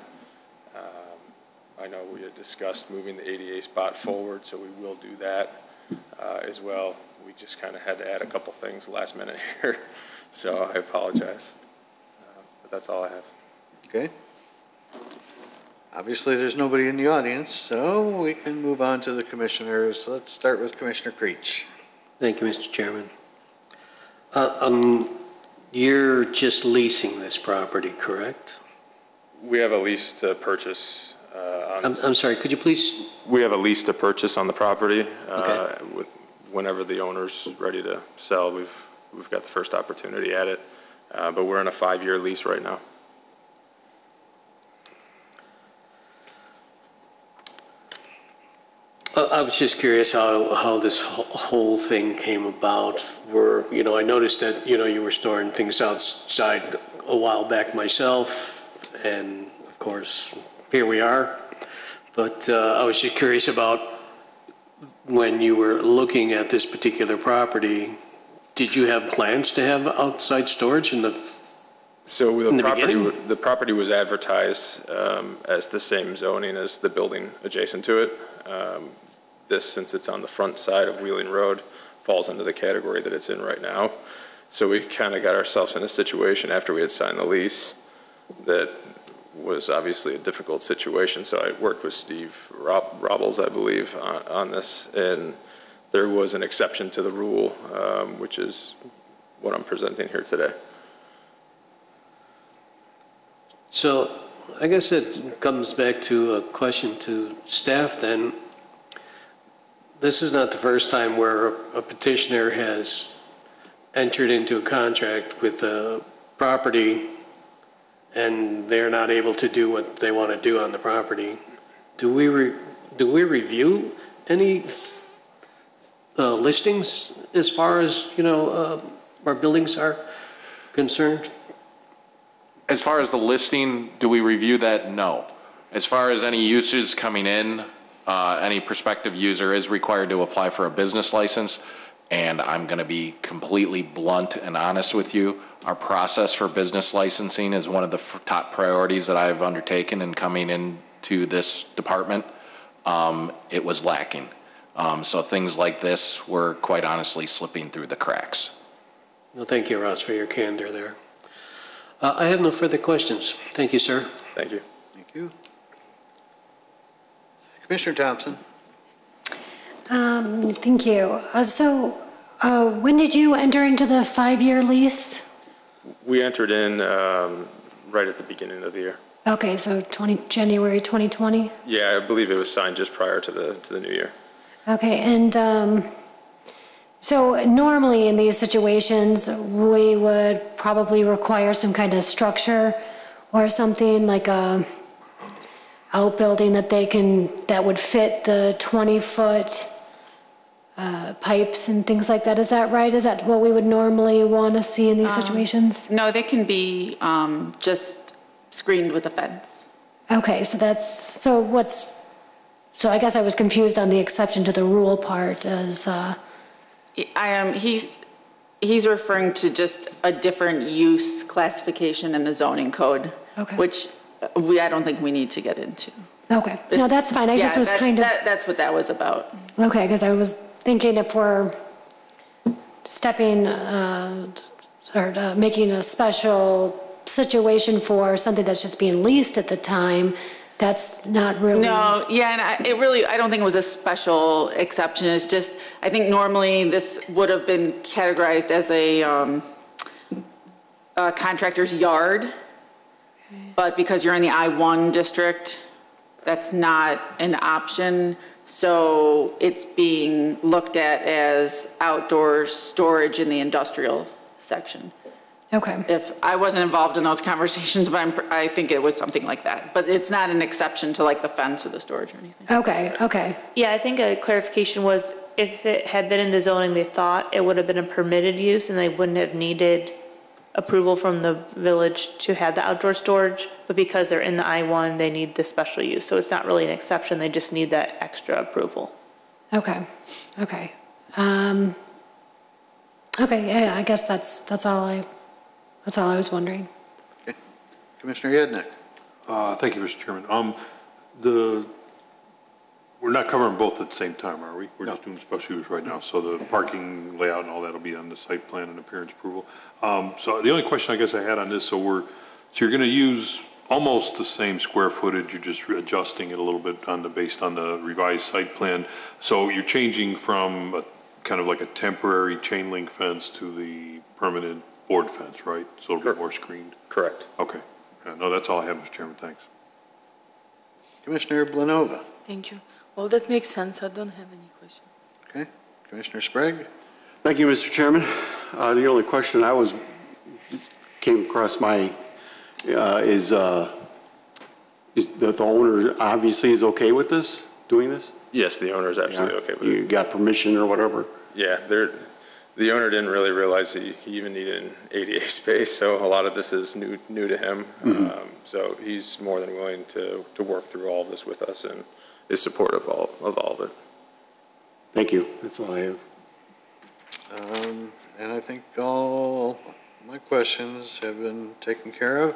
I know we had discussed moving the ADA spot forward, so we will do that as well. We just kind of had to add a couple things last minute here, so I apologize. But that's all I have. Okay. Obviously, there's nobody in the audience, so we can move on to the commissioners. Let's start with Commissioner Creech. Thank you, Mr. Chairman. You're just leasing this property, correct? We have a lease to purchase. I'm sorry, could you please? We have a lease to purchase on the property. Okay. Whenever the owner's ready to sell, we've got the first opportunity at it. But we're in a 5-year lease right now. I was just curious how this whole thing came about. I noticed that, you were storing things outside a while back myself, and of course, here we are. But I was just curious about when you were looking at this particular property, did you have plans to have outside storage in the beginning? The property was advertised as the same zoning as the building adjacent to it. This, since it's on the front side of Wheeling Road, falls into the category that it's in right now. So we kind of got ourselves in a situation after we had signed the lease that was obviously a difficult situation. So I worked with Steve Robles, I believe, on this, and there was an exception to the rule, which is what I'm presenting here today. So I guess it comes back to a question to staff then. This is not the first time where a petitioner has entered into a contract with a property and they're not able to do what they want to do on the property. Do we review any listings as far as, our buildings are concerned? As far as the listing, do we review that? No. As far as any uses coming in, any prospective user is required to apply for a business license. And I'm going to be completely blunt and honest with you. Our process for business licensing is one of the top priorities that I've undertaken in coming into this department. It was lacking. So things like this were quite honestly slipping through the cracks. Well, thank you, Ross, for your candor there. I have no further questions. Thank you, sir. Thank you. Thank you. Commissioner Thompson. Thank you. When did you enter into the 5-year lease? We entered in right at the beginning of the year. Okay, so January 2020? Yeah, I believe it was signed just prior to the new year. Okay, and So normally in these situations, we would probably require some kind of structure or something like a outbuilding that would fit the 20-foot pipes and things like that. Is that right? Is that what we would normally want to see in these situations? No, they can be just screened with a fence. Okay, so I guess I was confused on the exception to the rule part as, He's referring to just a different use classification in the zoning code. Okay. Which I don't think we need to get into. okay. No, that's fine. I just was kind of. That's what that was about. Okay, because I was thinking if we're stepping or making a special situation for something that's just being leased at the time, that's not really. No, yeah, and I don't think it was a special exception. It's just, I think normally this would have been categorized as a contractor's yard. Okay. But because you're in the I-1 district, that's not an option. So it's being looked at as outdoor storage in the industrial section. Okay. If I wasn't involved in those conversations, but I think it was something like that. But it's not an exception to like the fence or the storage or anything. Okay, okay. Yeah, I think a clarification was if it had been in the zoning, they thought it would have been a permitted use and they wouldn't have needed approval from the village to have the outdoor storage, but because they're in the I-1, they need the special use. So it's not really an exception, they just need that extra approval. Okay, okay. Okay, yeah, I guess that's all I was wondering. Okay. Commissioner Yednick. Thank you, Mr. Chairman. We're not covering both at the same time, are we? We're just doing special use right now, so the parking layout and all that will be on the site plan and appearance approval. So the only question I guess I had on this, so you're going to use almost the same square footage, you're just adjusting it a little bit based on the revised site plan. So you're changing from kind of like a temporary chain link fence to the permanent board fence, right? So it'll be more screened? Correct. Okay. No, that's all I have, Mr. Chairman. Thanks. Commissioner Blanova. Thank you. Well, that makes sense. I don't have any questions. Okay. Commissioner Sprague. Thank you, Mr. Chairman. The only question came across my, is that the owner obviously is okay with this, doing this? Yes, the owner is absolutely okay with it. You got permission or whatever? Yeah, the owner didn't really realize he even needed an ADA space, so a lot of this is new to him. Mm-hmm. So he's more than willing to work through all of this with us and is supportive of all of it. Thank you. That's all I have. And I think all my questions have been taken care of.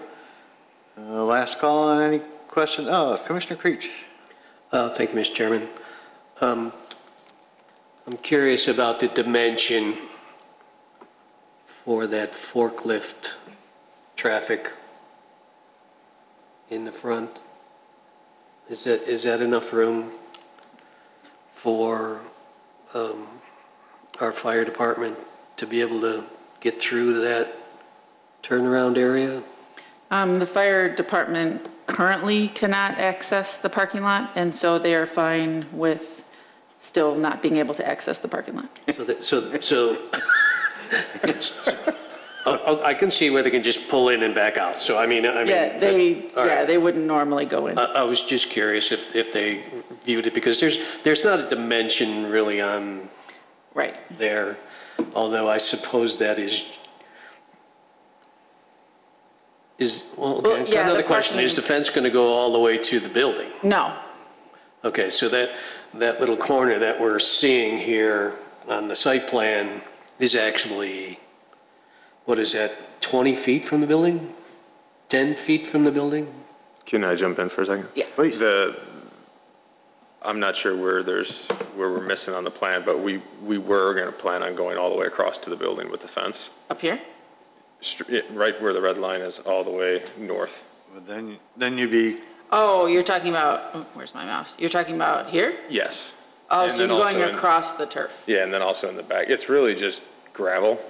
Last call on any question? Oh, Commissioner Creech. Thank you, Mr. Chairman. I'm curious about the dimension for that forklift traffic in the front. Is that enough room for our fire department to be able to get through that turnaround area? The fire department currently cannot access the parking lot, and so they are fine with still not being able to access the parking lot. I can see where they can just pull in and back out. So I mean, They wouldn't normally go in. I was just curious if they viewed it, because there's not a dimension really on there, although I suppose that is another question. Is the fence going to go all the way to the building? No. Okay, so that little corner that we're seeing here on the site plan is actually, what is that, 20 feet from the building? 10 feet from the building? Can I jump in for a second? Yeah. Please. I'm not sure where we're missing on the plan, but we were going to plan on going all the way across to the building with the fence. Up here? Right where the red line is, all the way north. But then you'd be. Oh, you're talking about, where's my mouse? You're talking about here? Yes. Oh, And so you're then going also across the turf? Yeah, and then also in the back. It's really just gravel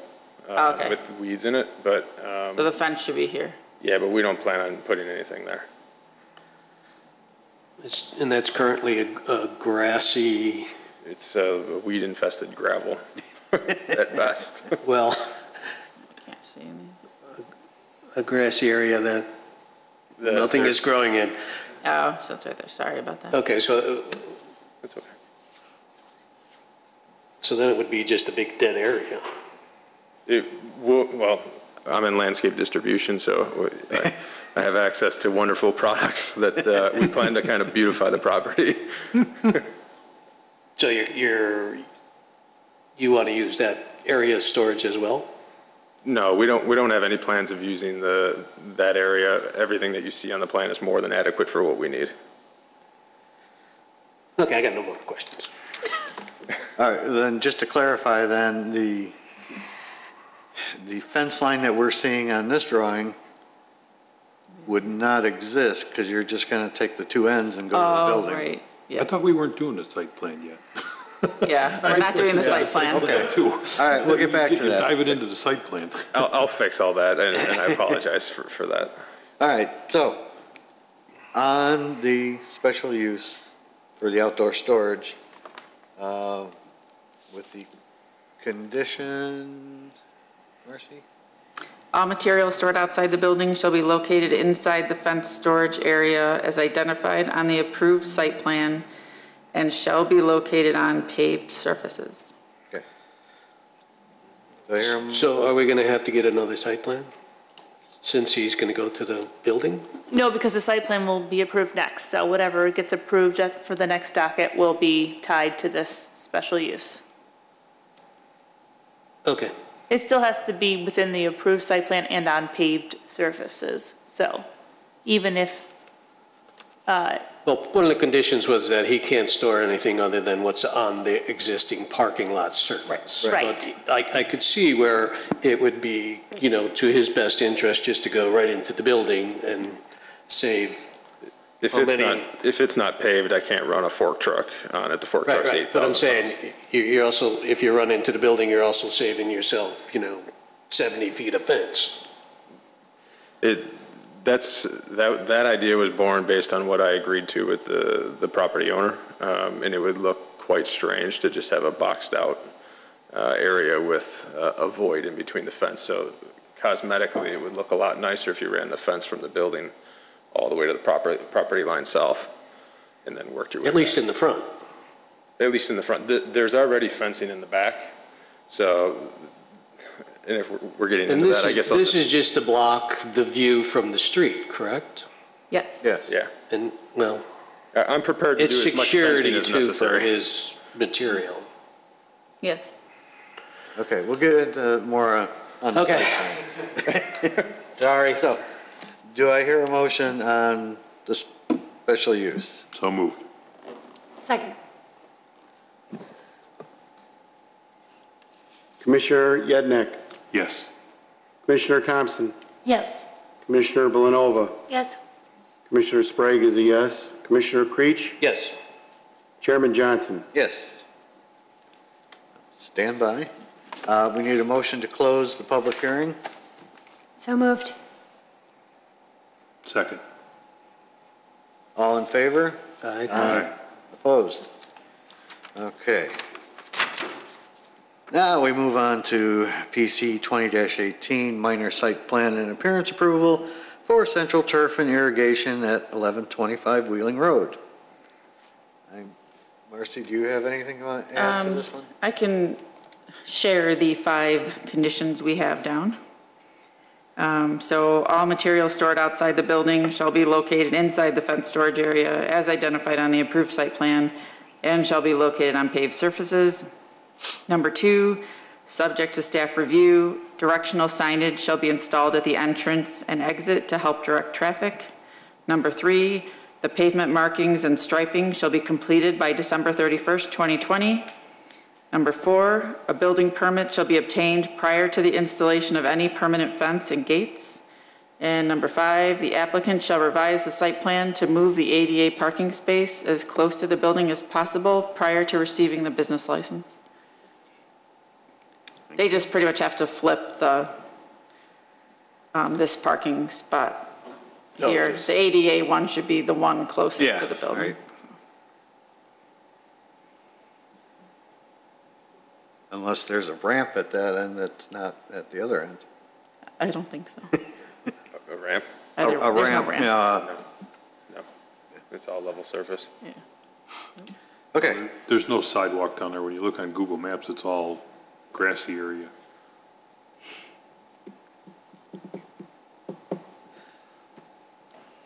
Okay. with weeds in it, but So the fence should be here? yeah, but we don't plan on putting anything there. And that's currently a grassy... It's a weed-infested gravel. at best. Well, Can't see these. a grassy area that nothing is growing in. Oh, so it's right there, sorry about that. Okay, so, That's okay. so then it would be just a big dead area. Well, I'm in landscape distribution, so I have access to wonderful products that we plan to kind of beautify the property. So you want to use that area as storage as well? No, we don't have any plans of using that area. Everything that you see on the plan is more than adequate for what we need. Okay, I got no more questions. All right, then just to clarify then, the fence line that we're seeing on this drawing would not exist because you're just going to take the two ends and go to the building. Oh, right, I yeah. thought we weren't doing the site plan yet. Yeah, we're not doing the site plan. Okay, too. All right, we'll get back to that. Dive it into the site plan. I'll fix all that, and I apologize for that. All right, so on the special use for the outdoor storage, with the condition, Marcy? All materials stored outside the building shall be located inside the fenced storage area as identified on the approved site plan and shall be located on paved surfaces. Okay. Do I hear a So are we going to have to get another site plan since he's going to go to the building? No, because the site plan will be approved next, so whatever gets approved for the next docket will be tied to this special use. Okay. It still has to be within the approved site plan and on paved surfaces, so even if, Well, one of the conditions was that he can't store anything other than what's on the existing parking lot surface. Right. But I could see where it would be, to his best interest just to go right into the building and save. If it's not paved, I can't run a fork truck on it. The fork truck's Right, 8,000 but I'm pounds. saying, you're also, if you run into the building, you're also saving yourself, 70 feet of fence. That idea was born based on what I agreed to with the property owner, and it would look quite strange to just have a boxed out area with a void in between the fence. So cosmetically, it would look a lot nicer if you ran the fence from the building all the way to the property line south, and then worked your way At least back. in the front. At least in the front. There's already fencing in the back, so, and if we're getting into that, I guess This is just to block the view from the street, correct? Yeah. Yeah. And, well, I'm prepared to do it's as much fencing security as too for necessary. his material. Yes. Okay, we'll get into more on the Okay. site plan. Sorry. So, do I hear a motion on the special use? So moved. Second. Commissioner Yednick, Yes. Commissioner Thompson, Yes. Commissioner Belanova, Yes. Commissioner Sprague is a yes, Commissioner Creech, Yes. Chairman Johnson. Yes. Stand by. We need a motion to close the public hearing. So moved. Second. All in favor? Aye. Opposed? Okay. Now we move on to PC 20-18, minor site plan and appearance approval for Central Turf and Irrigation at 1125 Wheeling Road. Marcy, do you have anything you want to add to this one? I can share the 5 conditions we have down. So all materials stored outside the building shall be located inside the fenced storage area as identified on the approved site plan and shall be located on paved surfaces. Number 2, subject to staff review, directional signage shall be installed at the entrance and exit to help direct traffic. Number 3, the pavement markings and striping shall be completed by December 31st, 2020. Number 4, a building permit shall be obtained prior to the installation of any permanent fence and gates. And number 5, the applicant shall revise the site plan to move the ADA parking space as close to the building as possible prior to receiving the business license. They just pretty much have to flip the, this parking spot here. The ADA one should be the one closest to the building. Right. Unless there's a ramp at that end that's not at the other end. I don't think so. A ramp? There's no ramp. Yeah. No. It's all level surface. Yeah. Okay. There's no sidewalk down there. When you look on Google Maps, it's all grassy area.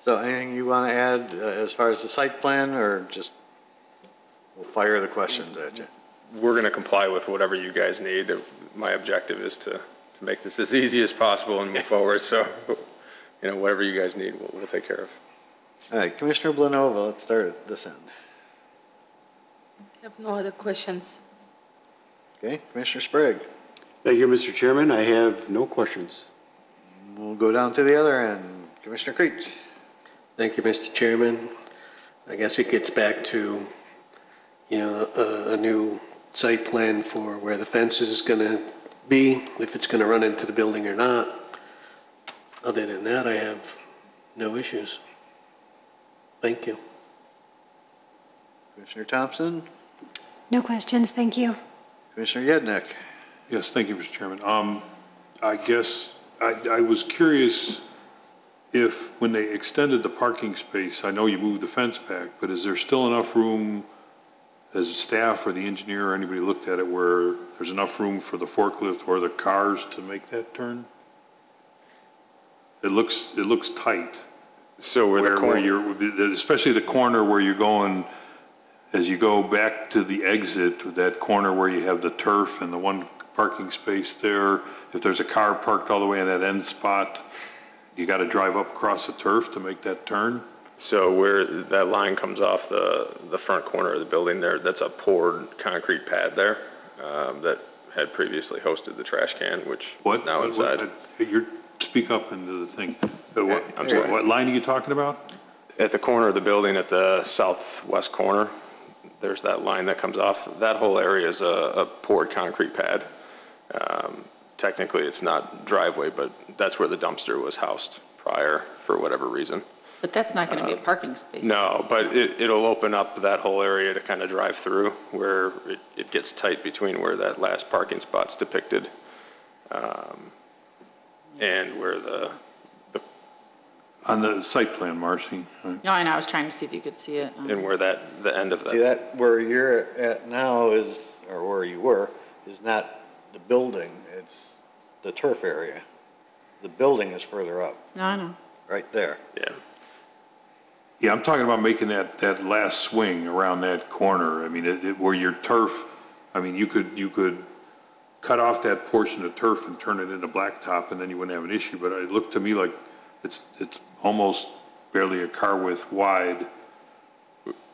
So anything you want to add as far as the site plan, or just we'll fire the questions at you? We're going to comply with whatever you guys need. My objective is to make this as easy as possible and move forward. So, you know, whatever you guys need, we'll take care of. All right, Commissioner Blanova, let's start at this end. I have no other questions. Okay, Commissioner Sprague. Thank you, Mr. Chairman. I have no questions. We'll go down to the other end. Commissioner Creech. Thank you, Mr. Chairman. I guess it gets back to, you know, a new site plan for where the fence is going to be, if it's going to run into the building or not. Other than that, I have no issues. Thank you. Commissioner Thompson. No questions, thank you. Commissioner Yednick. Yes, thank you, Mr. Chairman. I guess I was curious if, when they extended the parking space, I know you moved the fence back, but is there still enough room, as staff or the engineer or anybody looked at it, where there's enough room for the forklift or the cars to make that turn? It looks tight. So where you're, especially the corner where you're going, as you go back to the exit, that corner where you have the turf and the one parking space there, if there's a car parked all the way in that end spot, you got to drive up across the turf to make that turn? So where that line comes off the front corner of the building there, that's a poured concrete pad there that had previously hosted the trash can, which is now inside. Speak up into the thing. I'm sorry. What line are you talking about? At the corner of the building, at the southwest corner, there's that line that comes off. That whole area is a poured concrete pad. Technically, it's not driveway, but that's where the dumpster was housed prior for whatever reason. But that's not going to be a parking space. No, but it'll open up that whole area to kind of drive through where it gets tight between where that last parking spot's depicted and where the On the site plan, Marcy. Right. No, I know, I was trying to see if you could see it. and where the end of that. See, that where you're at now is, or where you were, is not the building, it's the turf area. The building is further up, No, I know. right there. Yeah. Yeah, I'm talking about making that last swing around that corner. I mean, where your turf, I mean, you could cut off that portion of turf and turn it into blacktop, and then you wouldn't have an issue. But it looked to me like it's almost barely a car width wide.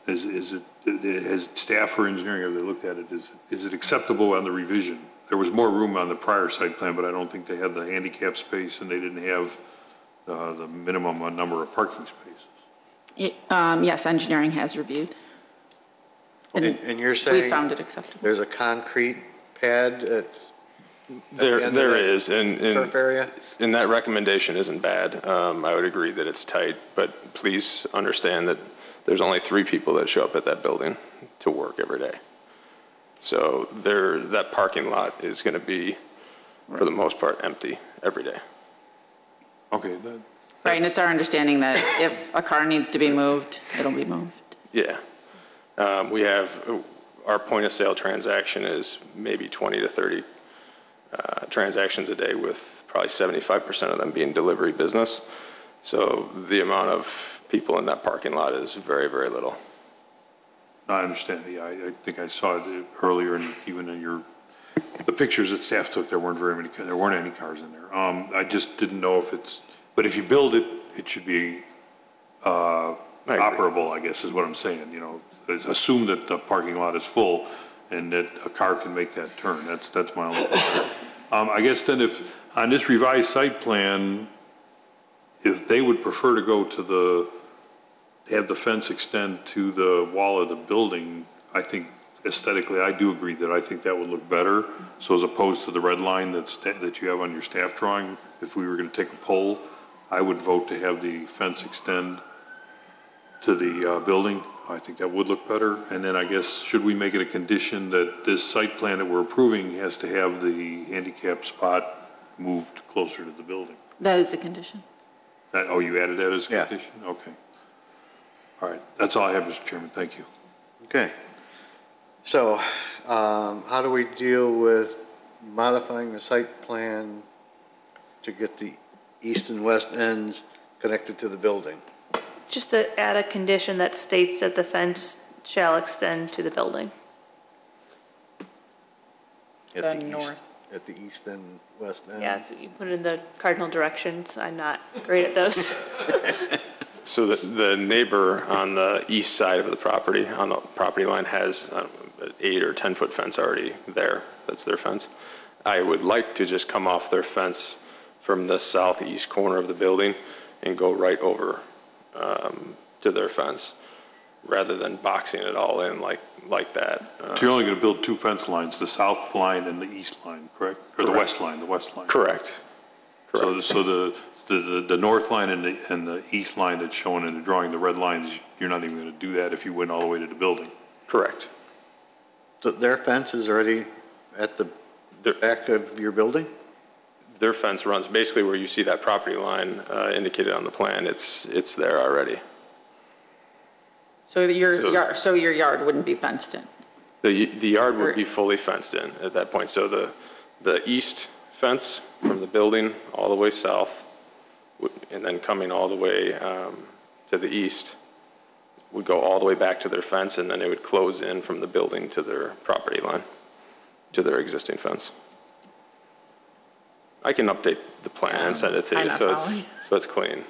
Is it, has staff or engineering, have they looked at it? Is it acceptable on the revision? There was more room on the prior site plan, but I don't think they had the handicap space, and they didn't have the minimum number of parking spaces. Yes, engineering has reviewed. And you're saying? We found it acceptable. There's a concrete pad that's There is, and turf area? And that recommendation isn't bad. I would agree that it's tight, but please understand that there's only 3 people that show up at that building to work every day. So that parking lot is going to be, for the most part, empty every day. Okay. Right, and it's our understanding that if a car needs to be moved, it'll be moved. Yeah. We have, our point of sale transaction is maybe 20 to 30 transactions a day, with probably 75% of them being delivery business. So the amount of people in that parking lot is very, very little. I understand. Yeah, I think I saw it earlier, and even in the pictures that staff took, there weren't any cars in there. I just didn't know if it's, but if you build it, it should be operable, I guess is what I'm saying. You know, assume that the parking lot is full and that a car can make that turn. That's my only concern. I guess then if, on this revised site plan, if they would prefer to go to have the fence extend to the wall of the building, I think aesthetically, I do agree that I think that would look better. So as opposed to the red line that you have on your staff drawing, if we were going to take a poll, I would vote to have the fence extend to the building. I think that would look better. And then I guess, should we make it a condition that this site plan that we're approving has to have the handicap spot moved closer to the building? That is a condition. Oh, you added that as a Yeah. condition? Okay. All right, that's all I have, Mr. Chairman, thank you. Okay. So, how do we deal with modifying the site plan to get the east and west ends connected to the building? Just to add a condition that states that the fence shall extend to the building. At The the east, north. at the east and west ends? Yeah, so you put it in the cardinal directions. I'm not great at those. So the neighbor on the east side of the property, on the property line, has an 8 or 10-foot fence already there. That's their fence. I would like to just come off their fence from the southeast corner of the building and go right over to their fence, rather than boxing it all in like that. So you're only going to build two fence lines, the south line and the east line, correct? Or the west line, Correct. So the north line and the east line that's shown in the drawing, the red lines, you're not even going to do that if you went all the way to the building? Correct. So their fence is already at the back of your building? Their fence runs basically where you see that property line indicated on the plan. It's there already. So your yard wouldn't be fenced in? The yard would be fully fenced in at that point. So the east fence from the building all the way south, and then coming all the way to the east, would go all the way back to their fence, and then it would close in from the building to their property line, to their existing fence. I can update the plan and send it to you, so it's clean.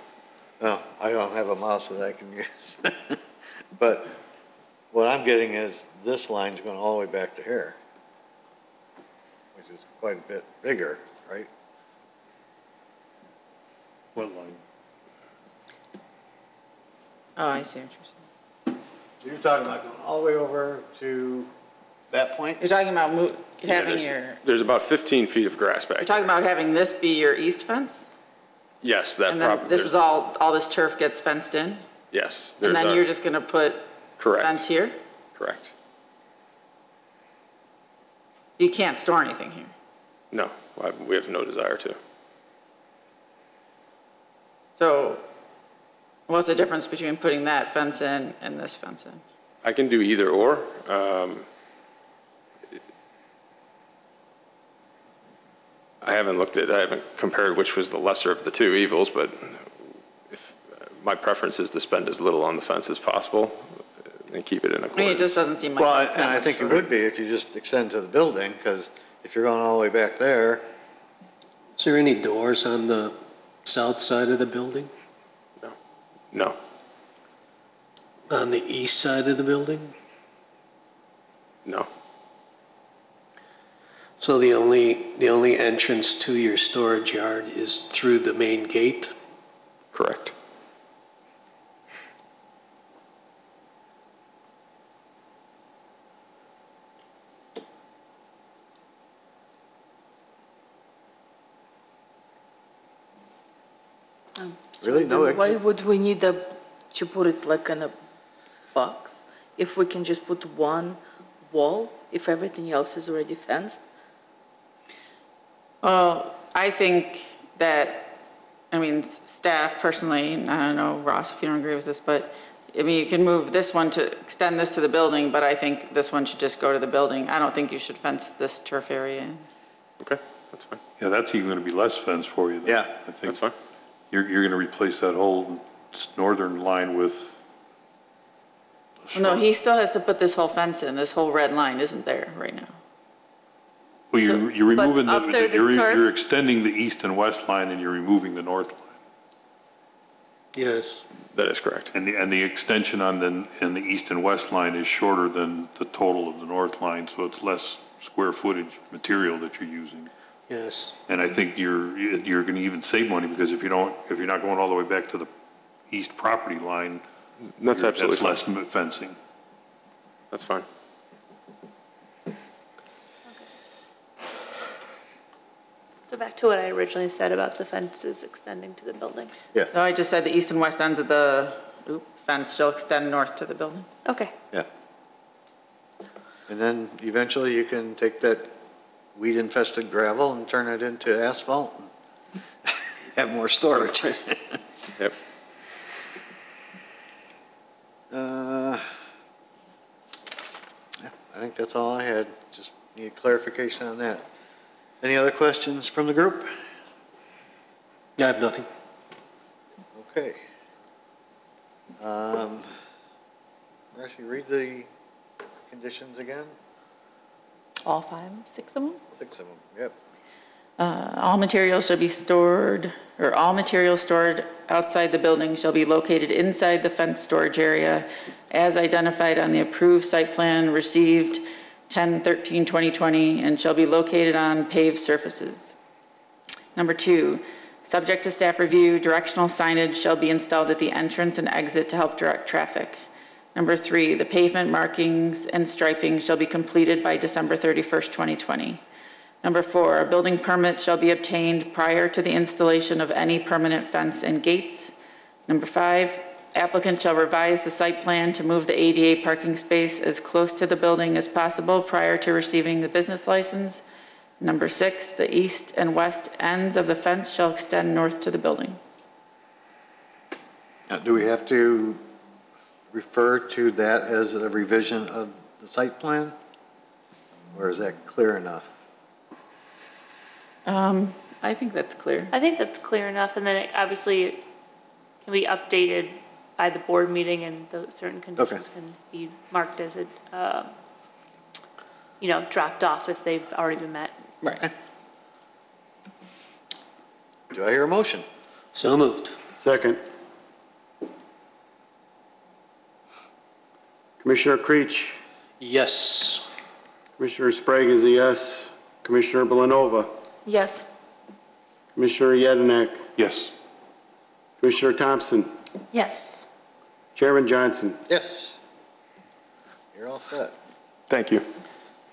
No, I don't have a mouse that I can use. But what I'm getting is this line's going all the way back to here, which is quite a bit bigger, right? What line? Oh, I see what you're saying. So you're talking about going all the way over to that point? You're talking about having There's about 15 feet of grass back. you're talking about having this be your east fence? Yes, that And then property. this is all this turf gets fenced in? Yes. And then you're just gonna put Correct. fence here? Correct. You can't store anything here? No, we have no desire to. So what's the difference between putting that fence in and this fence in? I can do either or. I haven't compared which was the lesser of the two evils, but if my preference is to spend as little on the fence as possible and keep it in accordance. I mean, it just doesn't seem like. Well, and I think it would be if you just extend to the building, because if you're going all the way back there. Is there any doors on the south side of the building? No. On the east side of the building? No. So the only entrance to your storage yard is through the main gate? Correct. Really? No exit? Why would we need to put it like in a box? If we can just put one wall, if everything else is already fenced? Well, I think that, I mean, staff personally, and I don't know, Ross, if you don't agree with this, but, I mean, you can move this one to extend this to the building, but I think this one should just go to the building. I don't think you should fence this turf area in. Okay, that's fine. Yeah, that's even going to be less fence for you. Yeah, I think that's fine. You're going to replace that whole northern line with. No, he still has to put this whole fence in. This whole red line isn't there right now. Well, you're removing after the you're turf- extending the east and west line, and you're removing the north line. Yes. That is correct. And the extension on the east and west line is shorter than the total of the north line, so it's less square footage material that you're using. Yes. And I think you're going to even save money, because if you're not going all the way back to the east property line, That's absolutely fine. that's less fencing. That's fine. So back to what I originally said about the fences extending to the building. Yeah. So I just said the east and west ends of the fence shall extend north to the building. Okay. Yeah. And then eventually you can take that weed infested gravel and turn it into asphalt and have more storage. Yep. Yeah, I think that's all I had. Just need clarification on that. Any other questions from the group? I have nothing. Okay. Marcy, read the conditions again? All 6 of them? 6 of them, yep. All materials shall be stored, or all materials stored outside the building shall be located inside the fenced storage area as identified on the approved site plan received 10/13/2020 and shall be located on paved surfaces. Number 2, subject to staff review, directional signage shall be installed at the entrance and exit to help direct traffic. Number 3, the pavement markings and striping shall be completed by December 31st, 2020. Number 4, a building permit shall be obtained prior to the installation of any permanent fence and gates. Number 5, applicant shall revise the site plan to move the ADA parking space as close to the building as possible prior to receiving the business license. Number 6, the east and west ends of the fence shall extend north to the building. Now, do we have to refer to that as a revision of the site plan? Or is that clear enough? I think that's clear. I think that's clear enough, and then it obviously can be updated by the board meeting, and those certain conditions can be marked as dropped off if they've already been met. Right. Do I hear a motion? So moved. Second. Commissioner Creech. Yes. Commissioner Sprague is a yes. Commissioner Belanova. Yes. Commissioner Yedinak. Yes. Commissioner Thompson. Yes. Chairman Johnson. Yes. You're all set. Thank you.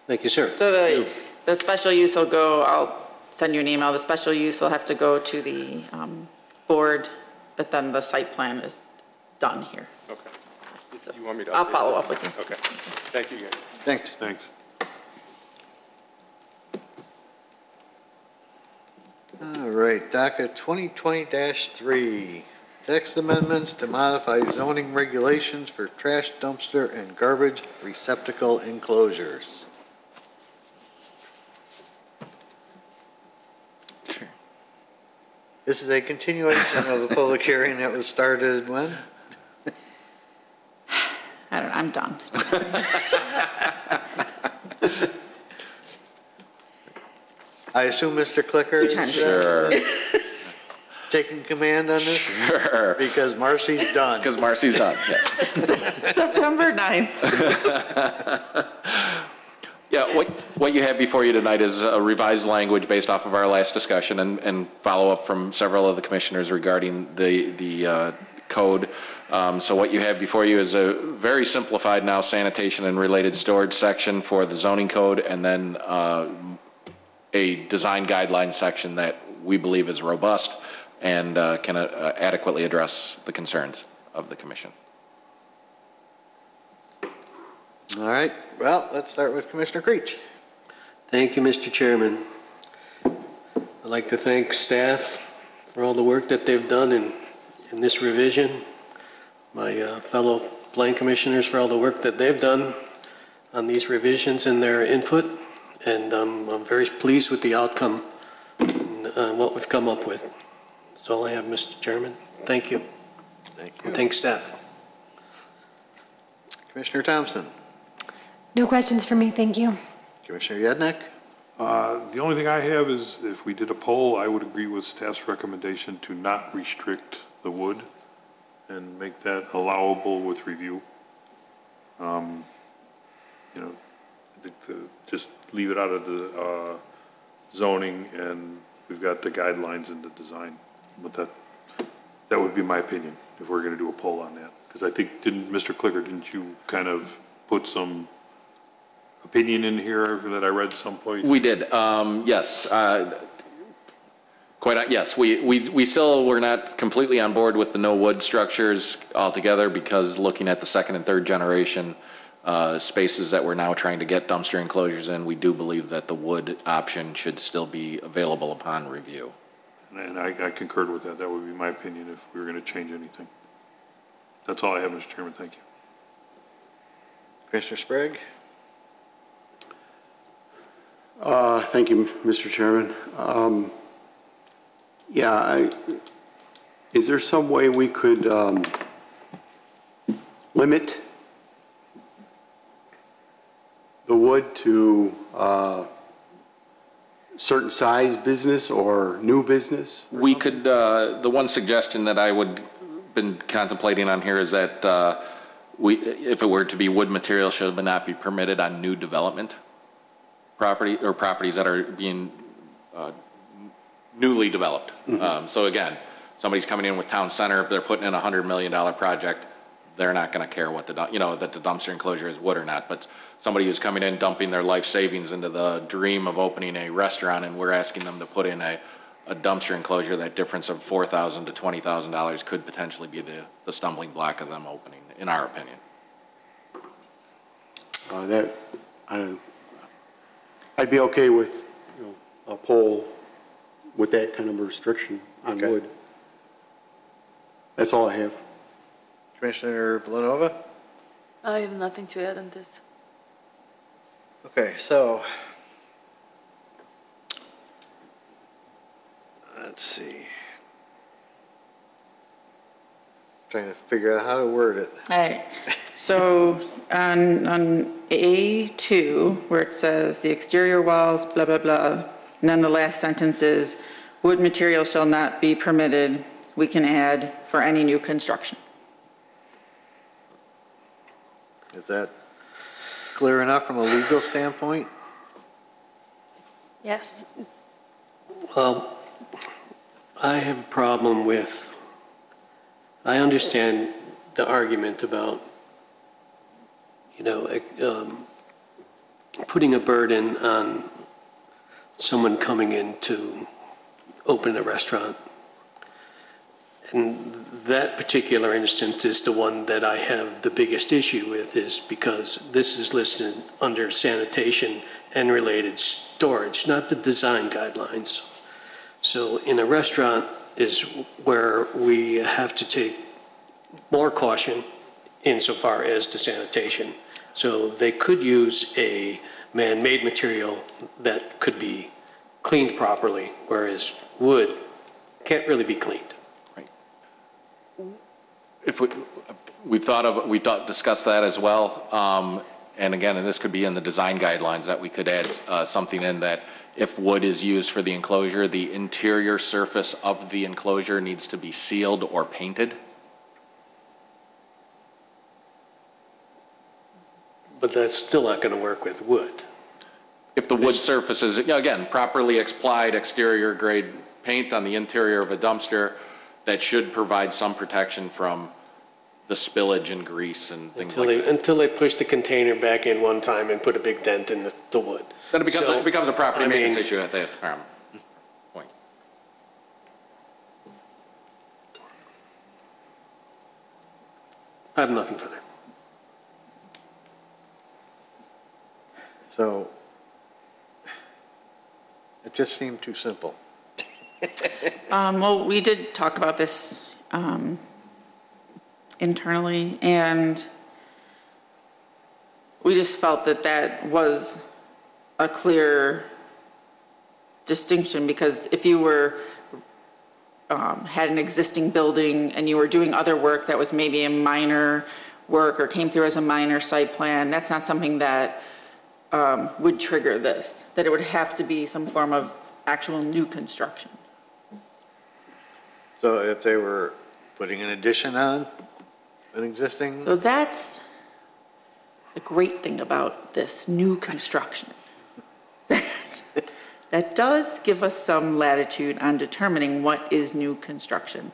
Thank you, sir. So the special use will go, I'll send you an email, the special use will have to go to the board, but then the site plan is done here. Okay. So You want me to? I'll update follow this? up with you. Okay. Thank you, guys. Thanks. Thanks. All right, docket 2020-3, text amendments to modify zoning regulations for trash dumpster and garbage receptacle enclosures. Sure. This is a continuation of a public hearing that was started when? I don't know, I'm done. I assume Mr. Clicker is Sure. taking command on this? Sure. Because Marcy's done. Because Marcy's done, yes. September 9th. Yeah, what you have before you tonight is a revised language based off of our last discussion and follow-up from several of the commissioners regarding the code. So what you have before you is a very simplified now sanitation and related storage section for the zoning code, and then a design guideline section that we believe is robust and can adequately address the concerns of the commission. All right, well, let's start with Commissioner Creech. Thank you, Mr. Chairman. I'd like to thank staff for all the work that they've done in this revision, my fellow plan commissioners for all the work that they've done on these revisions and their input, and I'm very pleased with the outcome and what we've come up with. That's all I have, Mr. Chairman. Thank you. Thank you. And thanks, staff. Commissioner Thompson. No questions for me, thank you. Commissioner Yednak. The only thing I have is if we did a poll, I would agree with staff's recommendation to not restrict the wood and make that allowable with review. To just leave it out of the zoning, and we've got the guidelines in the design. But that would be my opinion if we're going to do a poll on that. Because I think, Mr. Clicker, didn't you kind of put some opinion in here that I read some point? We did, yes. Quite Yes, we still were not completely on board with the no wood structures altogether, because looking at the second and third generation spaces that we're now trying to get dumpster enclosures in, we do believe that the wood option should still be available upon review. And I concurred with that. That would be my opinion if we were going to change anything. That's all I have, Mr. Chairman. Thank you. Commissioner Sprague? Thank you, Mr. Chairman. Is there some way we could limit the wood to certain size business or new business? We could, the one suggestion that I would been contemplating on here is that if it were to be wood material, should not be permitted on new development property or properties that are being newly developed. So again, somebody's coming in with town center, they're putting in a $100 million project, they're not going to care what that the dumpster enclosure is wood or not. But somebody who's coming in, dumping their life savings into the dream of opening a restaurant, and we're asking them to put in a dumpster enclosure, that difference of $4,000 to $20,000 could potentially be the stumbling block of them opening, in our opinion. I'd be okay with a pole with that kind of restriction on wood. That's all I have. Commissioner Blanova? I have nothing to add on this. Okay, so let's see. Trying to figure out how to word it. All right, so on A2, where it says the exterior walls, blah, blah, blah, and then the last sentence is, wood material shall not be permitted, we can add for any new construction. Is that clear enough from a legal standpoint? Yes. Well, I have a problem with, I understand the argument about, putting a burden on someone coming in to open a restaurant. And that particular instance is the one that I have the biggest issue with, is because this is listed under sanitation and related storage, not the design guidelines. So in a restaurant is where we have to take more caution insofar as to sanitation. So they could use a man-made material that could be cleaned properly, whereas wood can't really be cleaned. If discussed that as well. And again, and this could be in the design guidelines, that we could add something in that if wood is used for the enclosure, the interior surface of the enclosure needs to be sealed or painted. But that's still not going to work with wood. If the wood surface is, again, properly applied exterior grade paint on the interior of a dumpster, that should provide some protection from the spillage and grease and things like that. Until they push the container back in one time and put a big dent in the wood. Then it becomes a property maintenance issue at that point. I have nothing further. So it just seemed too simple. Well, we did talk about this internally, and we just felt that that was a clear distinction, because if you were had an existing building and you were doing other work that was maybe a minor work or came through as a minor site plan, that's not something that would trigger this, that it would have to be some form of actual new construction. So if they were putting an addition on an existing? So that's the great thing about this new construction. That does give us some latitude on determining what is new construction.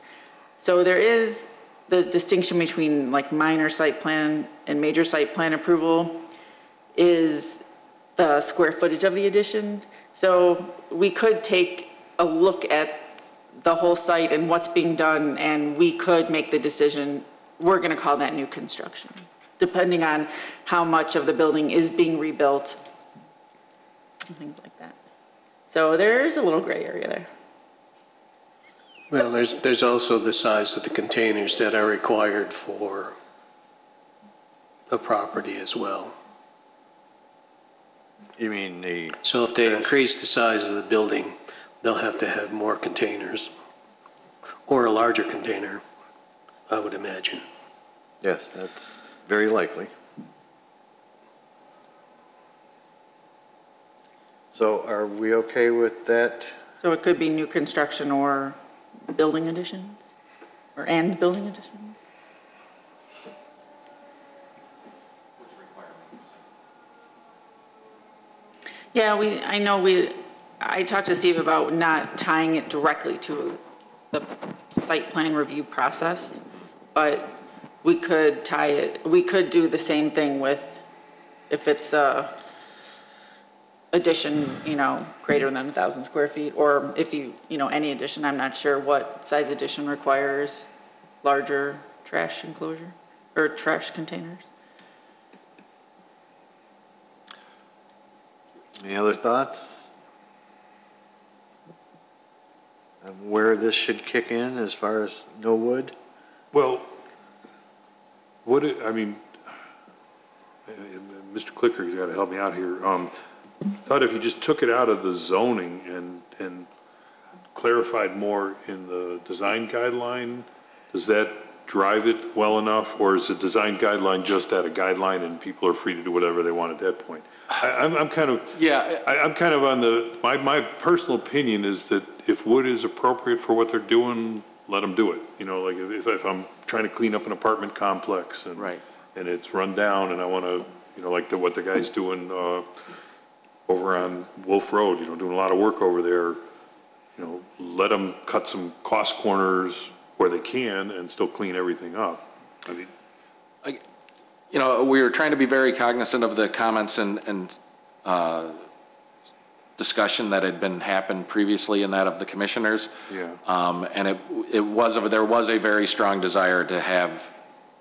So there is the distinction between like minor site plan and major site plan approval is the square footage of the addition. So we could take a look at the whole site and what's being done, and we could make the decision, we're gonna call that new construction, depending on how much of the building is being rebuilt, and things like that. So there's a little gray area there. Well, there's also the size of the containers that are required for a property as well. You mean the, So if they increase the size of the building, they'll have to have more containers, or a larger container, I would imagine. yes, that's very likely. So are we okay with that? So it could be new construction or building additions, and building additions? Yeah, I talked to Steve about not tying it directly to the site plan review process, but we could we could do the same thing with, if it's a addition, greater than 1,000 square feet, or if any addition, I'm not sure what size addition requires larger trash enclosure, or trash containers. Any other thoughts? On where this should kick in as far as no wood? Well, I mean, Mr. Clicker's got to help me out here. Thought if you just took it out of the zoning and clarified more in the design guideline, does that drive it well enough, or is the design guideline just that, a guideline, and people are free to do whatever they want at that point? I'm kind of, Yeah. I'm kind of on my personal opinion is that if wood is appropriate for what they're doing, let them do it. Like if I'm trying to clean up an apartment complex and Right. and it's run down, and I want to, like what the guy's doing over on Wolf Road, doing a lot of work over there, let them cut some cost corners where they can and still clean everything up. I mean, we were trying to be very cognizant of the comments and discussion that had been happened previously in that of the commissioners. Yeah. And there was a very strong desire to have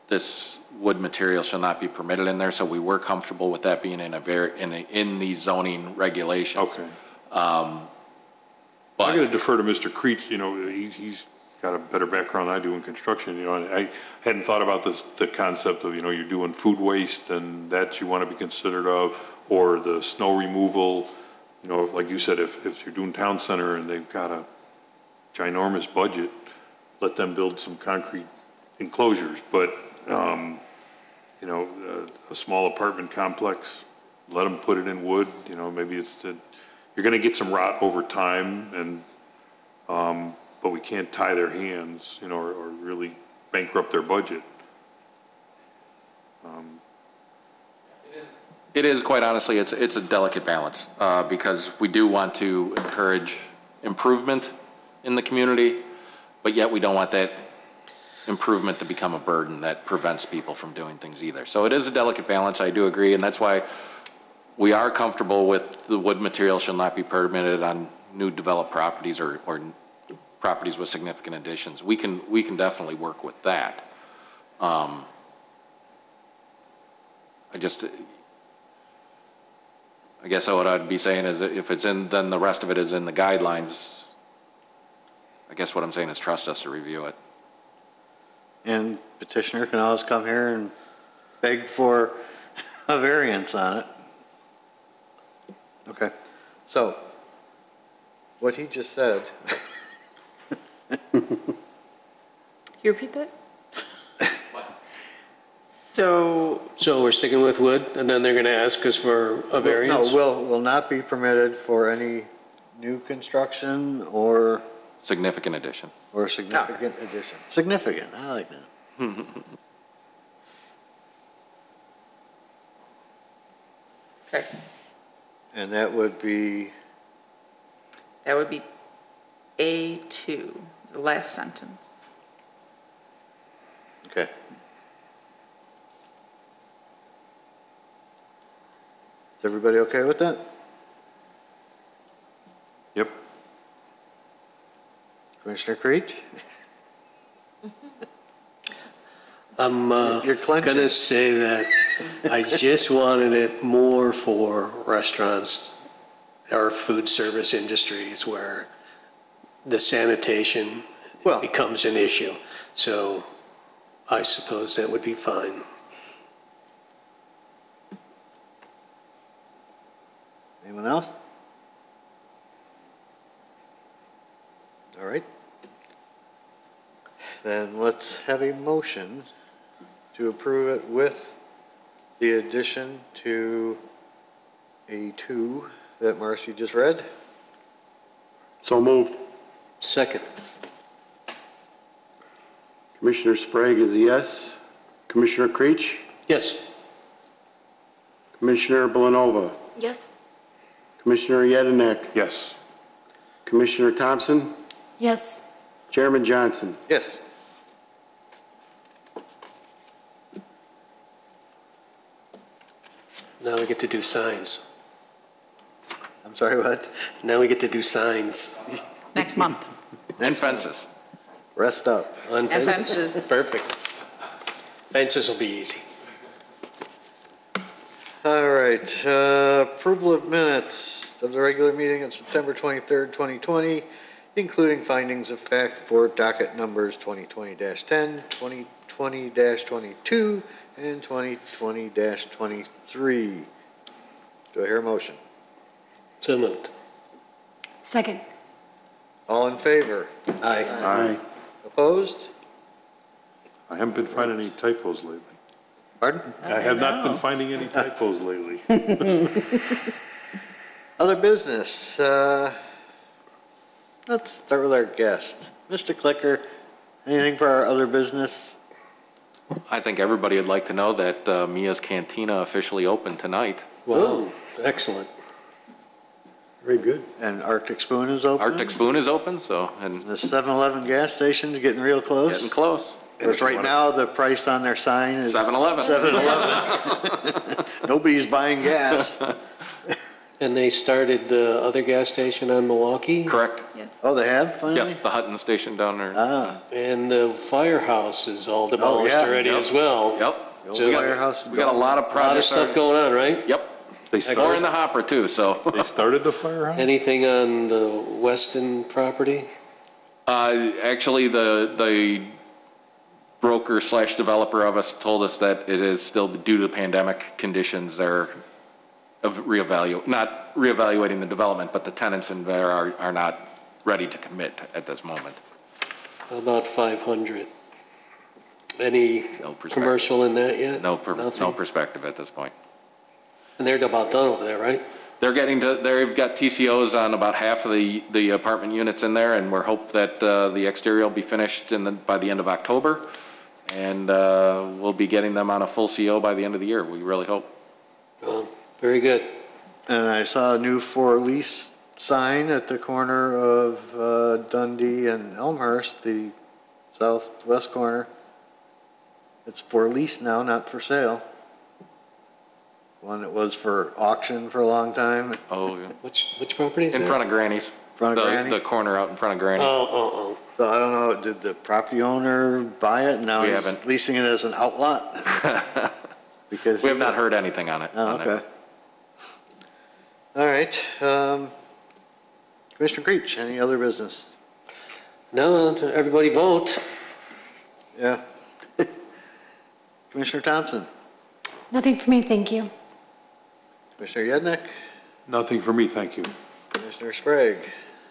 this wood material shall not be permitted in there, so we were comfortable with that being in the zoning regulations. Okay. But I'm going to defer to Mr. Creech. He's got a better background than I do in construction. And I hadn't thought about the concept of you're doing food waste and that you want to be considered of, or the snow removal. Like you said, if you're doing town center and they've got a ginormous budget, let them build some concrete enclosures. But a small apartment complex, let them put it in wood. Maybe you're going to get some rot over time, and but we can't tie their hands, or really bankrupt their budget. it is, quite honestly, it's a delicate balance because we do want to encourage improvement in the community, but yet we don't want that improvement to become a burden that prevents people from doing things either. So it is a delicate balance, I do agree, and that's why we are comfortable with the wood material shall not be permitted on new developed properties or properties with significant additions. We can definitely work with that. I guess what I'd be saying is that if it's in, then the rest of it is in the guidelines. I guess what I'm saying is trust us to review it. And petitioner can always come here and beg for a variance on it. Okay, so what he just said. Can you repeat that? So we're sticking with wood, and then they're going to ask us for a variance? No, will not be permitted for any new construction or Significant addition. or significant addition. Significant, I like that. okay, And that would be, A2, the last sentence. okay. Is everybody okay with that? Yep. Commissioner Creech? I'm You're clenching. gonna say that I just wanted it more for restaurants or food service industries where the sanitation Well- becomes an issue. So I suppose that would be fine. Anyone else? All right. Then let's have a motion to approve it with the addition to A2 that Marcy just read. So moved. Second. Commissioner Sprague is a yes. Commissioner Creech? Yes. Commissioner Belanova? Yes. Commissioner Yedinek? Yes. Commissioner Thompson? Yes. Chairman Johnson? Yes. Now we get to do signs. I'm sorry, what? Now we get to do signs. Next month. And fences. Rest up. On And fences? fences. Perfect. Fences will be easy. All right, approval of minutes of the regular meeting of September 23rd, 2020, including findings of fact for docket numbers 2020-10, 2020-22, and 2020-23. Do I hear a motion? So moved. Second. All in favor? Aye. Aye. Opposed? I haven't been finding any typos lately. Pardon? I have not been finding any typos lately. Other business. Let's start with our guest. Mr. Clicker, anything for our other business? I think everybody would like to know that Mia's Cantina officially opened tonight. Wow, excellent. Very good. And Arctic Spoon is open? Arctic Spoon is open, so, and The 7-Eleven gas station's getting real close? getting close. Of course, right now, the price on their sign is 7-Eleven. 7-Eleven. Nobody's buying gas. And they started the other gas station on Milwaukee? Correct. Oh, they have finally? Yes, the Hutton station down there. Ah, And the firehouse is all demolished yeah. already Yep. as well. Yep. the old firehouse. We got a lot of A lot of projects. stuff going on, right? Yep. They More in started, the hopper too, so. they started the firehouse? Anything on the Weston property? Actually, the broker slash developer of us told us that it is still due to pandemic conditions. They're not reevaluating the development, but the tenants in there are not ready to commit at this moment. About 500. Any No perspective. commercial in that yet? No Nothing? perspective at this point. And they're about done over there, right? They've got TCOs on about half of the apartment units in there, and we're hope that the exterior will be finished by the end of October. And we'll be getting them on a full CO by the end of the year, we really hope. Very good. And I saw a new for lease sign at the corner of Dundee and Elmhurst, the southwest corner. It's for lease now, not for sale. One that was for auction for a long time. Oh, yeah. Which property is In that? front of Granny's. Front of Granny's? The corner out in front of Granny's. Oh. So I don't know, did the property owner buy it? Now We he's haven't. leasing it as an outlot? Because We have not heard anything on it. Oh, on it. okay. All right. Commissioner Creech, any other business? No, everybody vote. Yeah. Commissioner Thompson? Nothing for me, thank you. Commissioner Yednek? Nothing for me, thank you. Commissioner Sprague?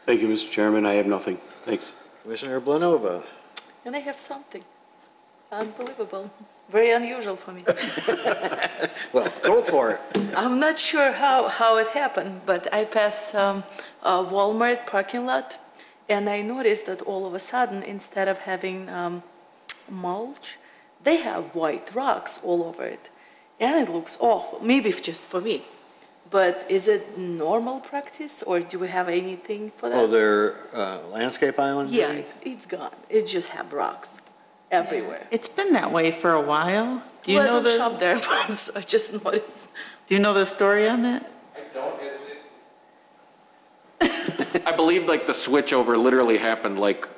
Thank you, Mr. Chairman. I have nothing. Thanks. Commissioner Blanova? And I have something unbelievable, very unusual for me. Well, go for it. I'm not sure how it happened, but I passed a Walmart parking lot, and I noticed that all of a sudden, instead of having mulch, they have white rocks all over it. And it looks awful, maybe it's just for me. But is it normal practice, or do we have anything for that? Oh, they're landscape islands? Yeah, it's gone. It just have rocks everywhere. It's been that way for a while. Do you Well, I know don't the, shop there, so I just noticed. do you know the story on that? I believe like the switch over literally happened like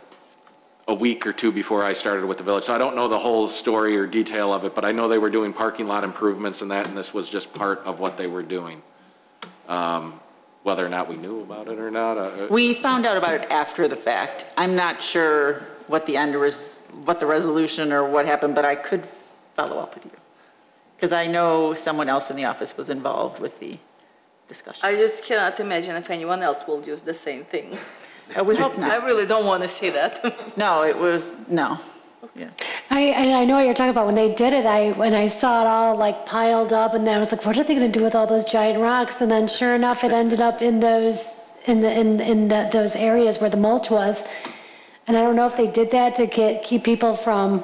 a week or two before I started with the village. So I don't know the whole story or detail of it, but I know they were doing parking lot improvements and that, and this was just part of what they were doing. Whether or not we knew about it or not. We found out about it after the fact. I'm not sure what the resolution or what happened, but I could follow up with you. Because I know someone else in the office was involved with the discussion. I just cannot imagine if anyone else will do the same thing. We hope not. I really don't want to see that. No, no. Yeah. I know what you're talking about. When they did it, when I saw it all like piled up, and then I was like, what are they going to do with all those giant rocks? And then sure enough, it ended up in those those areas where the mulch was. And I don't know if they did that to keep people from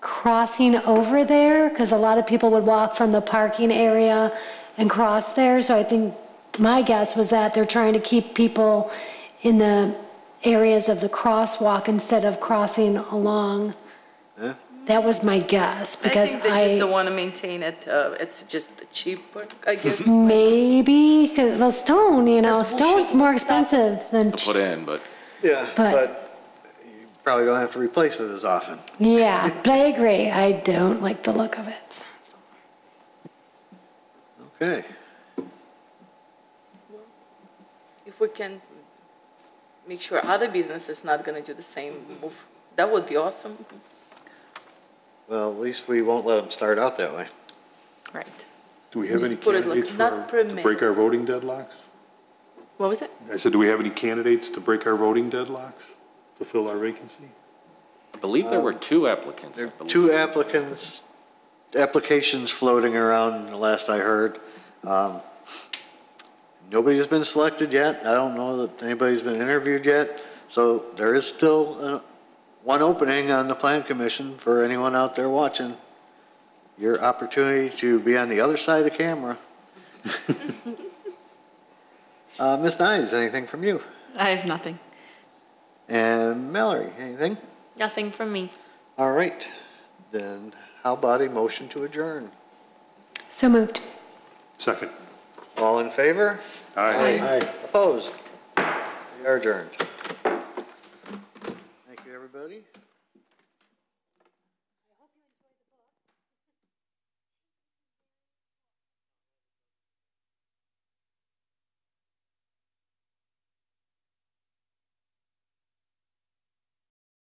crossing over there, because a lot of people would walk from the parking area and cross there. So I think my guess was that they're trying to keep people in the areas of the crosswalk instead of crossing along. Yeah. That was my guess, because I think they just don't want to maintain it. It's just cheaper, I guess. Maybe, because, well, stone, stone's more expensive than. To put in, but. Yeah, but you probably don't have to replace it as often. Yeah, but I agree. I don't like the look of it. Okay. If we can make sure other businesses not going to do the same move, that would be awesome. Well, at least we won't let them start out that way. Right. Do we have Just any put it like candidates not to break permitted. our voting deadlocks? What was it? I said, do we have any candidates to break our voting deadlocks to fill our vacancy? I believe there were 2 applicants. There are 2 applications floating around, the last I heard. Nobody has been selected yet. I don't know that anybody's been interviewed yet. So there is still one opening on the Plan Commission for anyone out there watching. Your opportunity to be on the other side of the camera. Ms. Nyes, anything from you? I have nothing. And Mallory, anything? Nothing from me. All right. Then how about a motion to adjourn? So moved. Second. All in favor? Aye. Opposed? We are adjourned. Thank you, everybody.